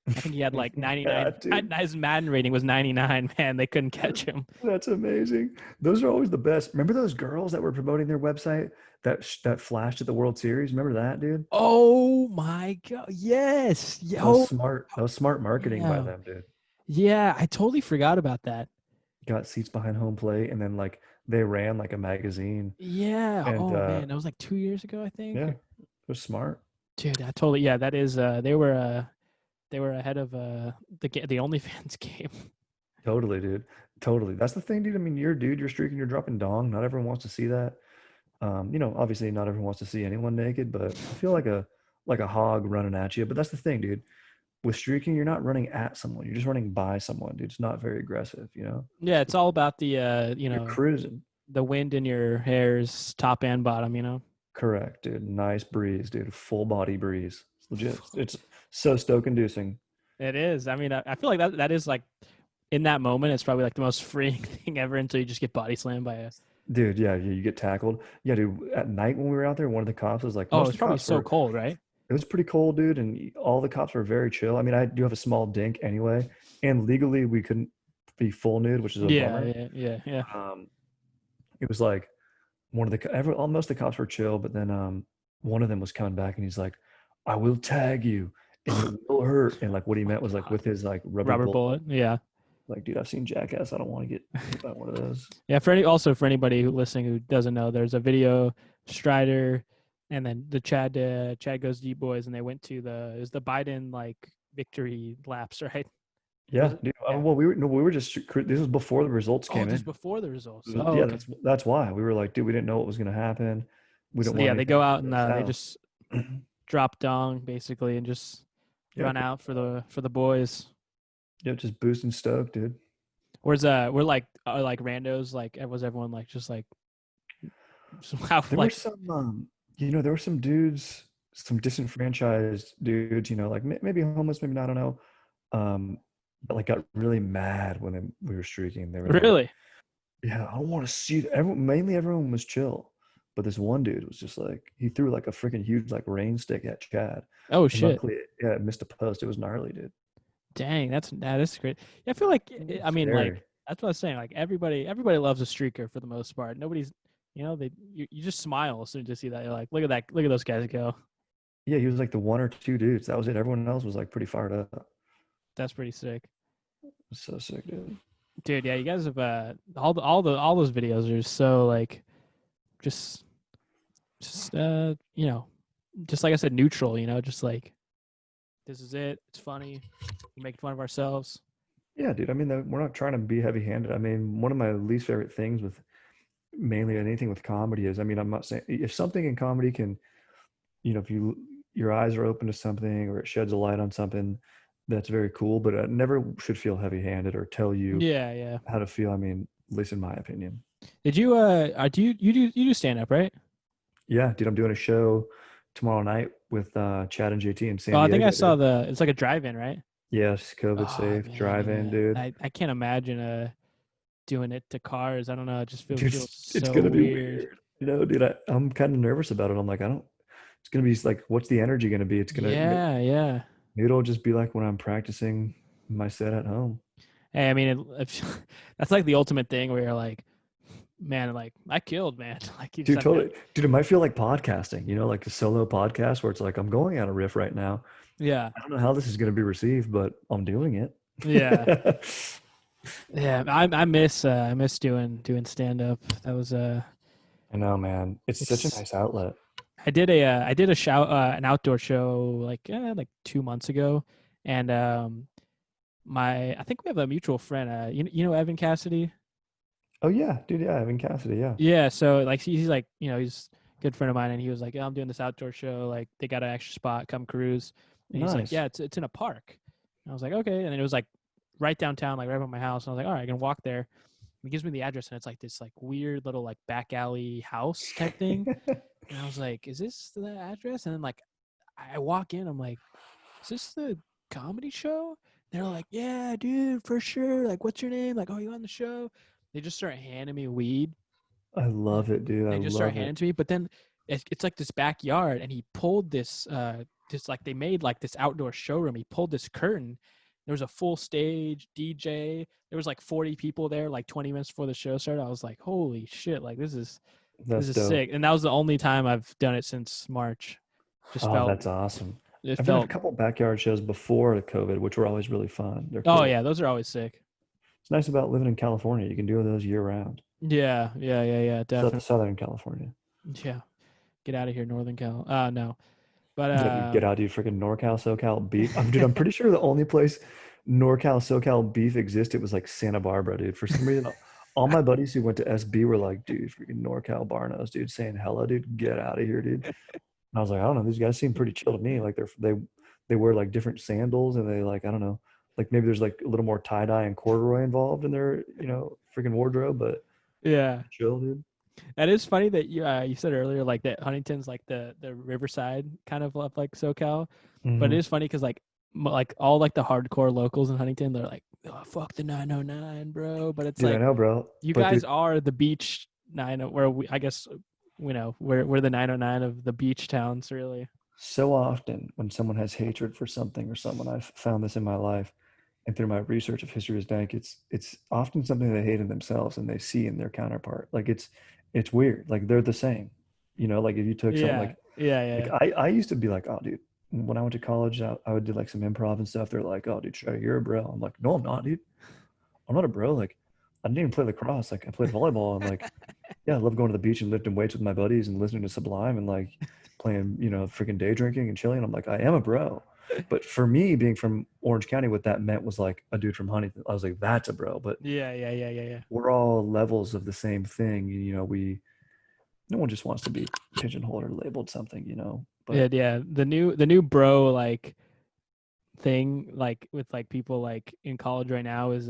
I think he had like Yeah, 99. dude. His Madden rating was 99. Man, they couldn't catch him. That's amazing. Those are always the best. Remember those girls that were promoting their website that flashed at the World Series? Remember that, dude? Oh my god! Yes. Yo. That was smart marketing by Yeah. them, dude. Yeah. I totally forgot about that. Got seats behind home plate, and then like they ran like a magazine, Yeah. and Oh man, that was like 2 years ago, I yeah, think. it was smart. Dude, I totally. Yeah, that is. They were ahead of the OnlyFans game. Totally, dude. Totally. That's the thing, dude. I mean, you're a dude, you're streaking, you're dropping dong. Not everyone wants to see that. You know, obviously not everyone wants to see anyone naked, but I feel like a like a hog running at you. But that's the thing, dude. With streaking, you're not running at someone. You're just running by someone, dude. It's not very aggressive, you know? Yeah, it's all about the You're cruising. the wind in your hairs, top and bottom. Correct, dude. Nice breeze, dude. Full body breeze. It's legit. It's so stoke inducing. It is. I mean, I feel like that is like in that moment, it's probably like the most freeing thing ever until you just get body slammed by a. Dude, yeah, you get tackled. Yeah, dude. At night when we were out there, one of the cops was like, Oh, most it's of the probably cops so were, cold, right? it was pretty cold, dude, and all the cops were very chill. I mean, I do have a small dink anyway, and legally we couldn't be full nude, which is a Yeah, bummer. yeah, yeah, yeah. Um, it was like one of the almost the cops were chill, but then one of them was coming back and he's like, "I will tag you, and it will hurt." And like what he Oh my meant was like God. with his like rubber Rubber bullet. bullet. Yeah. Like, dude, I've seen Jackass. I don't want to get hit by one of those. Yeah. For anybody who listening who doesn't know, there's a video Strider, and then the Chad Goes Deep boys, and they went to it was the Biden like victory laps, right? Was Yeah, it? dude. Yeah. Well, we were just this was before the results Oh, came this in. before the results. Oh, Yeah, okay. that's why we were like, dude, we didn't know what was gonna happen. We don't So want yeah, they anything go to out freak and us they out. just drop dong basically and just Yeah, run out for the boys. yeah, just boosting Stoke, dude. We're like randos like was everyone like just like how There were like some, there were some dudes, some disenfranchised dudes, like maybe homeless, maybe not, I don't know, but like got really mad when we were streaking. They were like, really. "Yeah, I don't want to see." Everyone, mainly everyone was chill, but this one dude was just like he threw like a freaking huge like rain stick at Chad, Oh and shit. luckily, yeah, it missed a post. It was gnarly, dude. Dang, that is great. Yeah, I feel like I mean like Scary. that's what I was saying. Like everybody loves a streaker for the most part. Nobody's you just smile as soon as you see that. You're like, look at those guys go. Yeah, he was like the one or two dudes. That was it. Everyone else was like pretty fired up. That's pretty sick. So sick, dude. Dude, yeah, you guys have all those videos are so like just just just like I said, neutral, just like this is it. It's funny. We're making fun of ourselves. Yeah, dude. I mean, we're not trying to be heavy-handed. I mean, one of my least favorite things with mainly anything with comedy is, I mean, I'm not saying if something in comedy can, if your eyes are open to something or it sheds a light on something, that's very cool. But it never should feel heavy-handed or tell you Yeah, yeah. how to feel. I mean, at least in my opinion. Did you do you do stand up, right? Yeah, dude. I'm doing a show tomorrow night with Chad and JT in Oh, San I think I Diego, saw dude. it's like a drive-in, right? Yes, COVID Oh safe, man, drive-in, yeah. dude. I can't imagine doing it to cars. I don't know. It just Dude, feels it's so gonna be weird. weird. Dude, I'm kind of nervous about it. I'm like, I don't. It's gonna be like, what's the energy gonna be? It's gonna maybe Yeah, yeah. it'll just be like when I'm practicing my set at home. Hey, I mean, that's like the ultimate thing where you're like, man, like I killed, man. Like you just Dude, have no. totally. Dude, it might feel like podcasting. Like a solo podcast where it's like I'm going on a riff right now. Yeah, I don't know how this is gonna be received, but I'm doing yeah, it. yeah. I miss doing stand up. That was I know, man. It's such a it's nice outlet. I did a show an outdoor show like 2 months ago, and I think we have a mutual friend. You know Evan Cassidy. Oh yeah, dude. Yeah, Evan Cassidy. Yeah, Yeah, so like he's like he's a good friend of mine, and he was like, yeah, I'm doing this outdoor show. Like they got an extra spot, come cruise. And he's like, nice. yeah, it's in a park. And I was like, okay, and then it was like right downtown, like right by my house. And I was like, all right, I can walk there. He gives me the address, and it's like this like weird little like back alley house type thing. And I was like, is this the address? And then like I walk in, I'm like, is this the comedy show? They're like, yeah, dude, for sure. Like, what's your name? Like, oh, you on the show? They just start handing me weed. I love it, dude. I They just start love handing it. it to me. But then it's like this backyard, and he pulled this like they made like this outdoor showroom. He pulled this curtain. There was a full stage DJ. There was like 40 people there, like 20 minutes before the show started. I was like, holy shit! Like this That's is dope. sick. And that was the only time I've done it since March. Just Oh, felt that's awesome. it I've done a felt. couple backyard shows before the COVID, which were always really fun. They're Oh cool. yeah, those are always sick. It's nice about living in California. You can do those year round. Yeah, yeah, yeah, yeah, definitely. Southern California. Yeah, get out of here, Northern Cal. No, but Yeah, dude, get out, dude. Freaking NorCal, SoCal beef. Dude, I'm pretty sure the only place NorCal, SoCal beef existed was like Santa Barbara, dude. For some reason, all my buddies who went to SB were like, dude, freaking NorCal Barnos, dude, saying hello, dude. Get out of here, dude. I was like, I don't know, these guys seem pretty chill to me. Like they wear like different sandals and they like, I don't know, like maybe there's like a little more tie dye and corduroy involved in their, freaking wardrobe, but Yeah. chill, dude. That is funny that you said earlier like that Huntington's like the Riverside kind of like SoCal, but it Hmm. is funny because like like all like the hardcore locals in Huntington, they're like, oh, fuck the 909, bro. But it's Dude, I like know, bro. you But guys dude, are the beach where we, I guess, we're the 909 of the beach towns, really. so often when someone has hatred for something or someone, I've found this in my life and through my research of history is dank, it's often something they hate in themselves and they see in their counterpart. Like it's weird. Like they're the same. Like if you took someone Yeah, yeah, yeah, like yeah. I used to be like, oh dude, when I went to college, I would do like some improv and stuff. They're like, oh dude, Trey, you're a bro. I'm like, no, I'm not, dude. I'm not a bro. Like I didn't even play lacrosse. Like I played volleyball. I'm like, yeah, I love going to the beach and lifting weights with my buddies and listening to Sublime and like playing, freaking day drinking and chilling. I'm like, I am a bro. But for me, being from Orange County, what that meant was like a dude from Huntington. I was like, that's a bro. But Yeah, yeah, yeah, yeah, yeah. we're all levels of the same thing. No one just wants to be pigeonholed or labeled something, Yeah, but yeah. The new bro like thing like with like people like in college right now is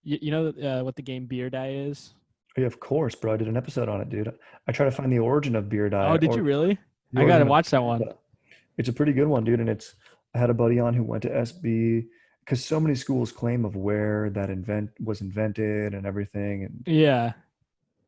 you know what the game Beer Die is? yeah, of course, bro. I did an episode on it, dude. I try to find the origin of beer Oh, diet did you or really? the I gotta origin of watch that one. it's a pretty good one, dude. And I had a buddy on who went to SB because so many schools claim of where that invent was invented and everything. And Yeah.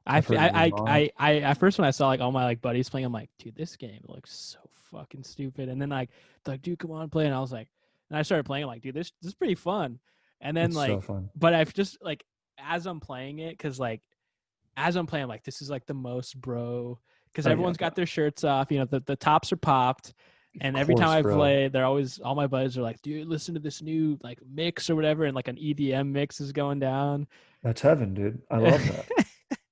I've heard it was not. At first when I saw like all my like buddies playing, I'm like, dude, this game looks so fucking stupid. And then like they're like, dude, come on, play. And I was like, and I started playing. I'm like, dude, this is pretty fun. And then It's so like, fun. but I've just like as I'm playing it, because like as I'm playing, I'm like, this is like the most bro, because Oh yeah, everyone's bro. got their shirts off. The tops are popped. Of And every time course, I bro. play, they're always all my buddies are like, dude, listen to this new like mix or whatever, and like an EDM mix is going down. That's heaven, dude. I love that.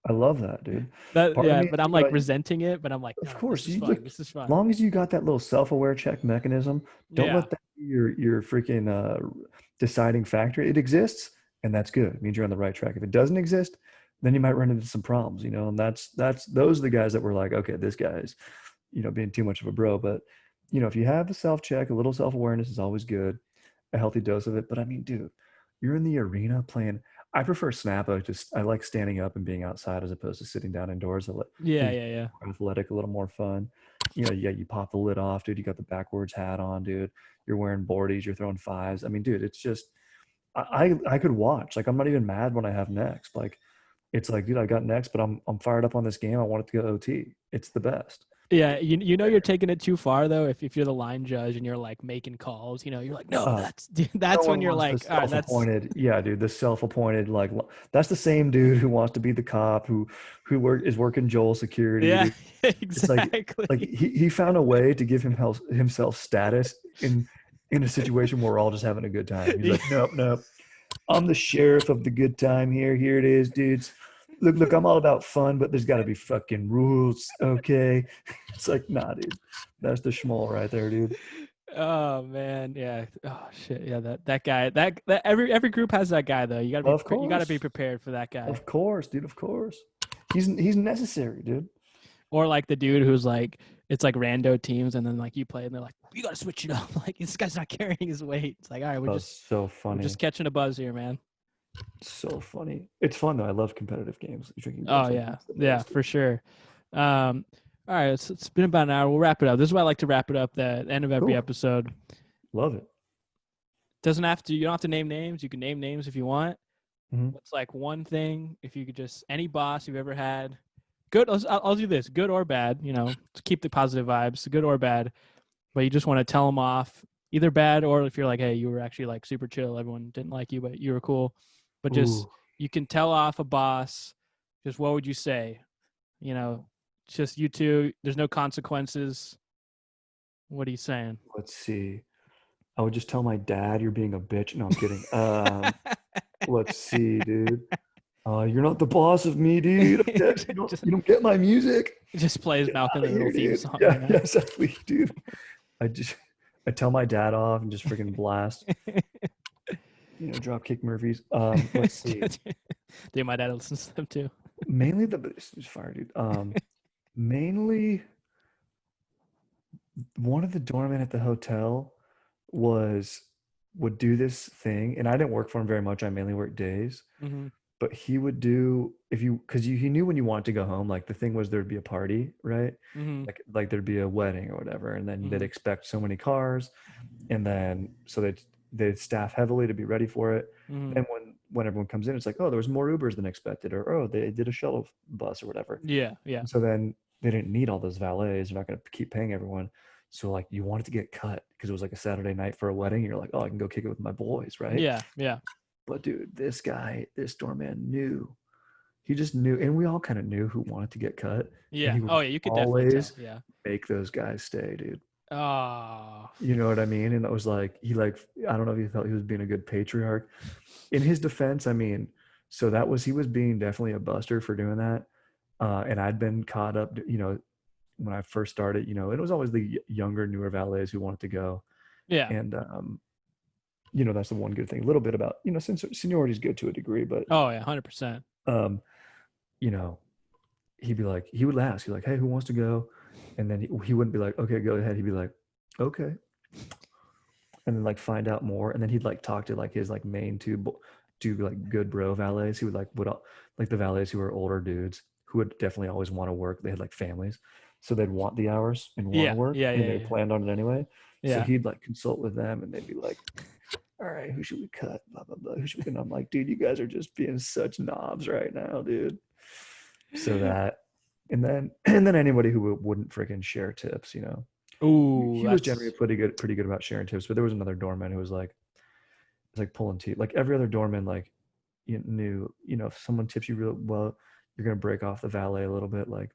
I love that, dude. That Part of yeah, me, but I'm like resenting it, but I'm like, of no, this course, is you look. fun. This is As fun. long as you got that little self-aware check mechanism, don't Yeah. let that be your freaking deciding factor. It exists, and that's good. It means you're on the right track. If it doesn't exist, then you might run into some problems, And that's those are the guys that were like, okay, this guy's, being too much of a bro. But if you have the self-check, a little self-awareness is always good, a healthy dose of it. But I mean, dude, you're in the arena playing. I prefer Snappo. Just I like standing up and being outside as opposed to sitting down indoors. Yeah, Think yeah, yeah. more athletic, a little more fun. Yeah, you pop the lid off, dude. You got the backwards hat on, dude. You're wearing boardies. You're throwing fives. I mean, dude, it's just I could watch. Like I'm not even mad when I have next. Like it's like, dude, I got next, but I'm fired up on this game. I want it to go OT. It's the best. Yeah, you know you're taking it too far though if you're the line judge and you're like making calls, you're like, no, Uh, that's no that's when one you're wants the like, all right, that's self-appointed. Yeah, dude, the self-appointed like that's the same dude who wants to be the cop is working Joel security, yeah, dude. It's like exactly. he found a way to give himself status in a situation where we're all just having a good time. He's Yeah. like, nope, nope. I'm the sheriff of the good time here. Here it is, dudes. Look, I'm all about fun, but there's got to be fucking rules, okay? It's like, nah, dude. That's the schmoll right there, dude. Oh man, yeah. Oh shit, yeah. That guy. That every group has that guy though. Of You gotta be course, prepared for that guy. of course, dude. Of course. He's necessary, dude. Or like the dude who's like, it's like rando teams, and then like you play, and they're like, you gotta switch it up. Like this guy's not carrying his weight. It's like, all right, Oh, so we're just funny. catching a buzz here, man. So funny. It's fun though. I love competitive games. Drinking Oh games like yeah, it's the yeah, best, for dude. sure. All right, it's been about an hour. We'll wrap it up. This is why I like to wrap it up. The end of every Cool. episode Love it. doesn't have to. You don't have to name names. You can name names if you want. Hmm. What's like one thing if you could just any boss you've ever had, good. I'll do this, good or bad. To keep the positive vibes, good or bad. But you just want to tell them off, either bad or if you're like, hey, you were actually like super chill. Everyone didn't like you, but you were cool. But just Ooh, you can tell off a boss. Just what would you say? You know, it's just you two. There's no consequences. What are you saying? let's see. I would just tell my dad you're being a bitch. No, I'm kidding. Let's see, dude. You're not the boss of me, dude. Okay? You don't just, you don't get my music. just play his Get Malcolm out in of the Middle here, theme dude. song. Yeah, yeah, exactly, dude. I just I tell my dad off and just freaking blast. Drop kick Murphys. Let's see. Dude, my dad listens to them too. Mainly the this is fire, dude. Mainly one of the doormen at the hotel was would do this thing, and I didn't work for him very much. I mainly worked days, Mm-hmm. but he would do if you because he knew when you wanted to go home. Like the thing was there'd be a party, right? Mm-hmm. Like there'd be a wedding or whatever, and then they'd Mm-hmm. expect so many cars, and then so they'd staff heavily to be ready for it. Mm-hmm. Then when everyone comes in, it's like, oh, there was more Ubers than expected, or oh, they did a shuttle bus or whatever. Yeah. Yeah. And so then they didn't need all those valets. They're not going to keep paying everyone. So like you wanted to get cut because it was like a Saturday night for a wedding. You're like, oh, I can go kick it with my boys, right? Yeah. Yeah. But dude, this guy, this doorman knew. He just knew, and we all kind of knew who wanted to get cut, and Yeah. he would Oh yeah, you could definitely tell. always Yeah. make those guys stay, dude. Oh. You know what I mean? And it was like he like I don't know if he felt he was being a good patriarch. In his defense, I mean, so that was he was being definitely a buster for doing that. And I'd been caught up, when I first started, it was always the younger, newer valets who wanted to go. Yeah. And, that's the one good thing. A little bit about, seniority is good to a degree, but, Oh yeah, 100%. um, you know, he would ask, he's like, hey, who wants to go? And then he wouldn't be like, okay, go ahead. He'd be like, okay. And then like find out more. And then he'd like talk to like his like main two like good bro valets. He would like the valets who were older dudes who would definitely always want to work. They had like families. So they'd want the hours and want to Yeah. work Yeah. and Yeah. they Yeah. planned on it anyway. So Yeah. he'd like consult with them and they'd be like, all right, who should we cut? Blah, blah, blah. Who should we cut? And I'm like, dude, you guys are just being such knobs right now, dude. So that, and then anybody who wouldn't freaking share tips, Ooh, he was generally that's pretty good about sharing tips, but there was another doorman who was like pulling teeth. Like every other doorman, like you knew, if someone tips you real well, you're gonna break off the valet a little bit. Like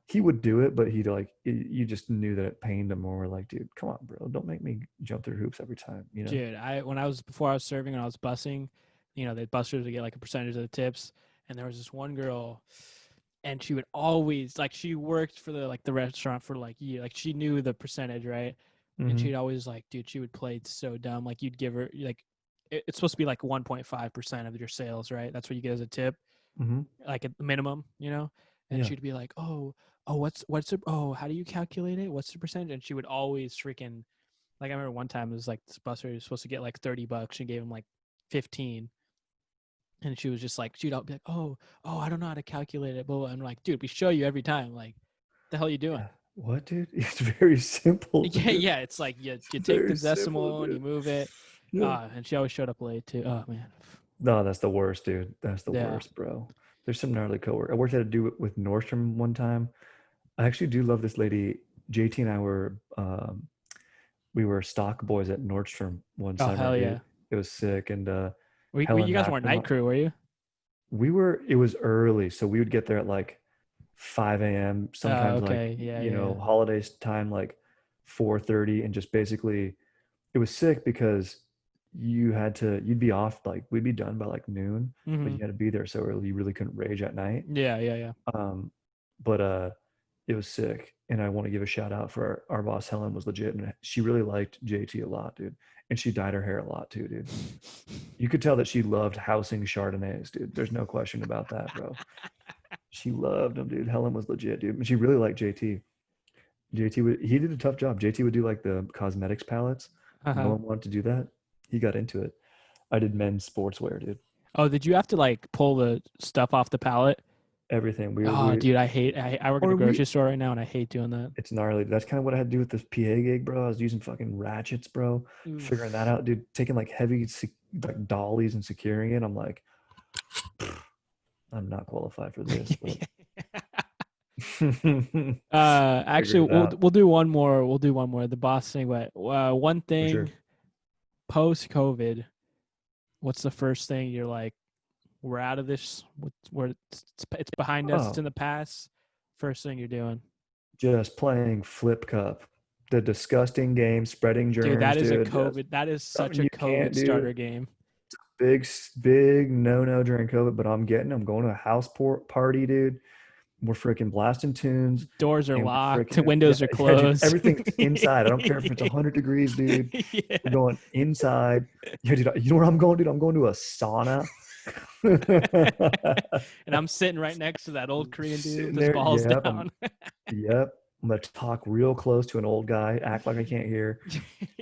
he would do it, but he'd like you just knew that it pained him more. Like, dude, come on, bro, don't make me jump through hoops every time. dude. Before I was serving and I was busing, they busters to get like a percentage of the tips. And there was this one girl, and she would always like she worked for the restaurant for like year, like she knew the percentage, right? And Mm-hmm. she'd always like, dude, she would play so dumb. Like you'd give her like it's supposed to be like 1.5% of your sales, right? That's what you get as a tip, Mm-hmm. like at the minimum, And Yeah. she'd be like, oh, what's the how do you calculate it? What's the percentage? And she would always freaking like I remember one time it was like this busser was supposed to get like $30. She gave him like 15. And she was just like, she'd be like, oh, I don't know how to calculate it. But I'm like, dude, we show you every time. Like, the hell are you doing? Yeah. What, dude? It's very simple, Yeah, dude. yeah. It's like you take the Very simple, decimal and you dude. move it. Yeah. And she always showed up late too. Oh man. No, that's the worst, dude. That's the Yeah. worst, bro. There's some gnarly coworker. I worked at a do with Nordstrom one time. I actually do love this lady. JT and I we were stock boys at Nordstrom one Oh summer, hell dude. yeah. It was sick. And You Helen guys weren't night Maximo, crew, were you? it was early, so we would get there at like 5 a.m. Oh, Sometimes like okay. Yeah, yeah. holidays time like 4:30, and just basically it was sick because you'd be off like we'd be done by like noon, but Mm-hmm. you had to be there so early you really couldn't rage at night. Yeah, yeah, yeah. Um, but it was sick, and I want to give a shout out for our boss. Helen was legit, and she really liked JT a lot, dude. And she dyed her hair a lot too, dude. You could tell that she loved housing Chardonnays, dude. There's no question about that, bro. She loved them, dude. Helen was legit, dude. And she really liked JT. He did a tough job. JT would do like the cosmetics palettes. No Uh-huh. one wanted to do that. He got into it. I did men's sportswear, dude. Oh, did you have to like pull the stuff off the pallet? Everything. Oh, dude, I work at a Or we grocery store right now and I hate doing that. it's gnarly. That's kind of what I had to do with this PA gig, bro. I was using fucking ratchets, bro. Figuring that Oof. out, dude. Taking like heavy like dollies and securing it. I'm like, I'm not qualified for this, but figured Actually, it out we'll do one more. We'll do one more. The boss thing, but one for thing sure. post COVID, what's the first thing you're like? We're out of this. We're it's behind us. It's Oh, in the past. First thing you're doing, just playing Flip Cup, the disgusting game, spreading dude. germs, dude. Just That is such something a you COVID can't do. starter game. Big no during COVID, but I'm going to a house party, dude. We're freaking blasting tunes, Doors are and we're locked. freaking yeah, Windows are yeah, dude. closed. Everything's inside. I don't care if it's 100 degrees, dude. Yeah. We're going inside. Yeah, dude. You know where I'm going, dude? I'm going to a sauna. And I'm sitting right next to that old Korean dude with Sitting his there. balls Yep. down. Yep. I'm gonna talk real close to an old guy, act like I can't hear.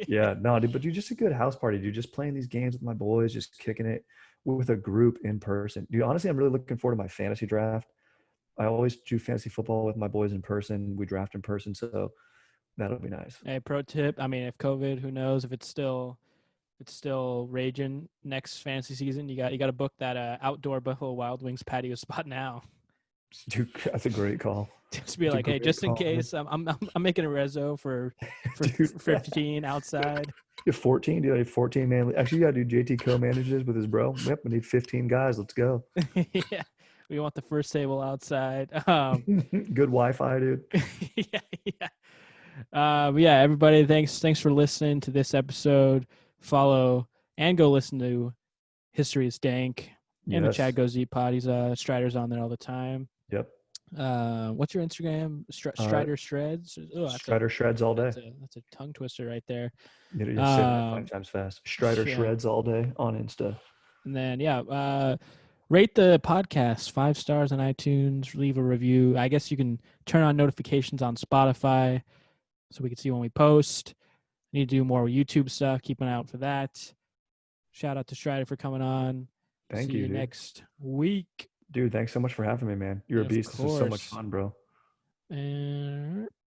Yeah, no, dude, but dude, just a good house party, dude. Just playing these games with my boys, just kicking it with a group in person. Dude, honestly, I'm really looking forward to my fantasy draft. I always do fantasy football with my boys in person. We draft in person, so that'll be nice. Hey, pro tip. I mean, if COVID, who knows if it's still raging next fantasy season. You got to book that outdoor Buffalo Wild Wings patio spot now. Dude, that's a great call. Just be It's a like, hey, great just in call, man. case, I'm making a rezo for Dude, 15 outside. you have 14, dude. I have 14 man. Actually, you gotta do JT co-manages with his bro. Yep, we need 15 guys. Let's go. Yeah, we want the first table outside. Good Wi-Fi, dude. Yeah, yeah. But yeah, everybody, thanks for listening to this episode. Follow and go listen to History is Dank and the Yes. Chad Goes Deep pod. He's Strider's on there all the time. Yep. What's your Instagram? Uh, Strider Shreds. Oh, Strider shreds all day. that's a tongue twister right there. You say that 5 times fast. Strider Yeah, shreds all day on Insta. and then rate the podcast 5 stars on iTunes. Leave a review. I guess you can turn on notifications on Spotify so we can see when we post. Need to do more YouTube stuff. Keep an eye out for that. Shout out to Strider for coming on. Thank See you, you dude. next week. Dude, thanks so much for having me, man. You're a Of beast. This was so much course. fun, bro. And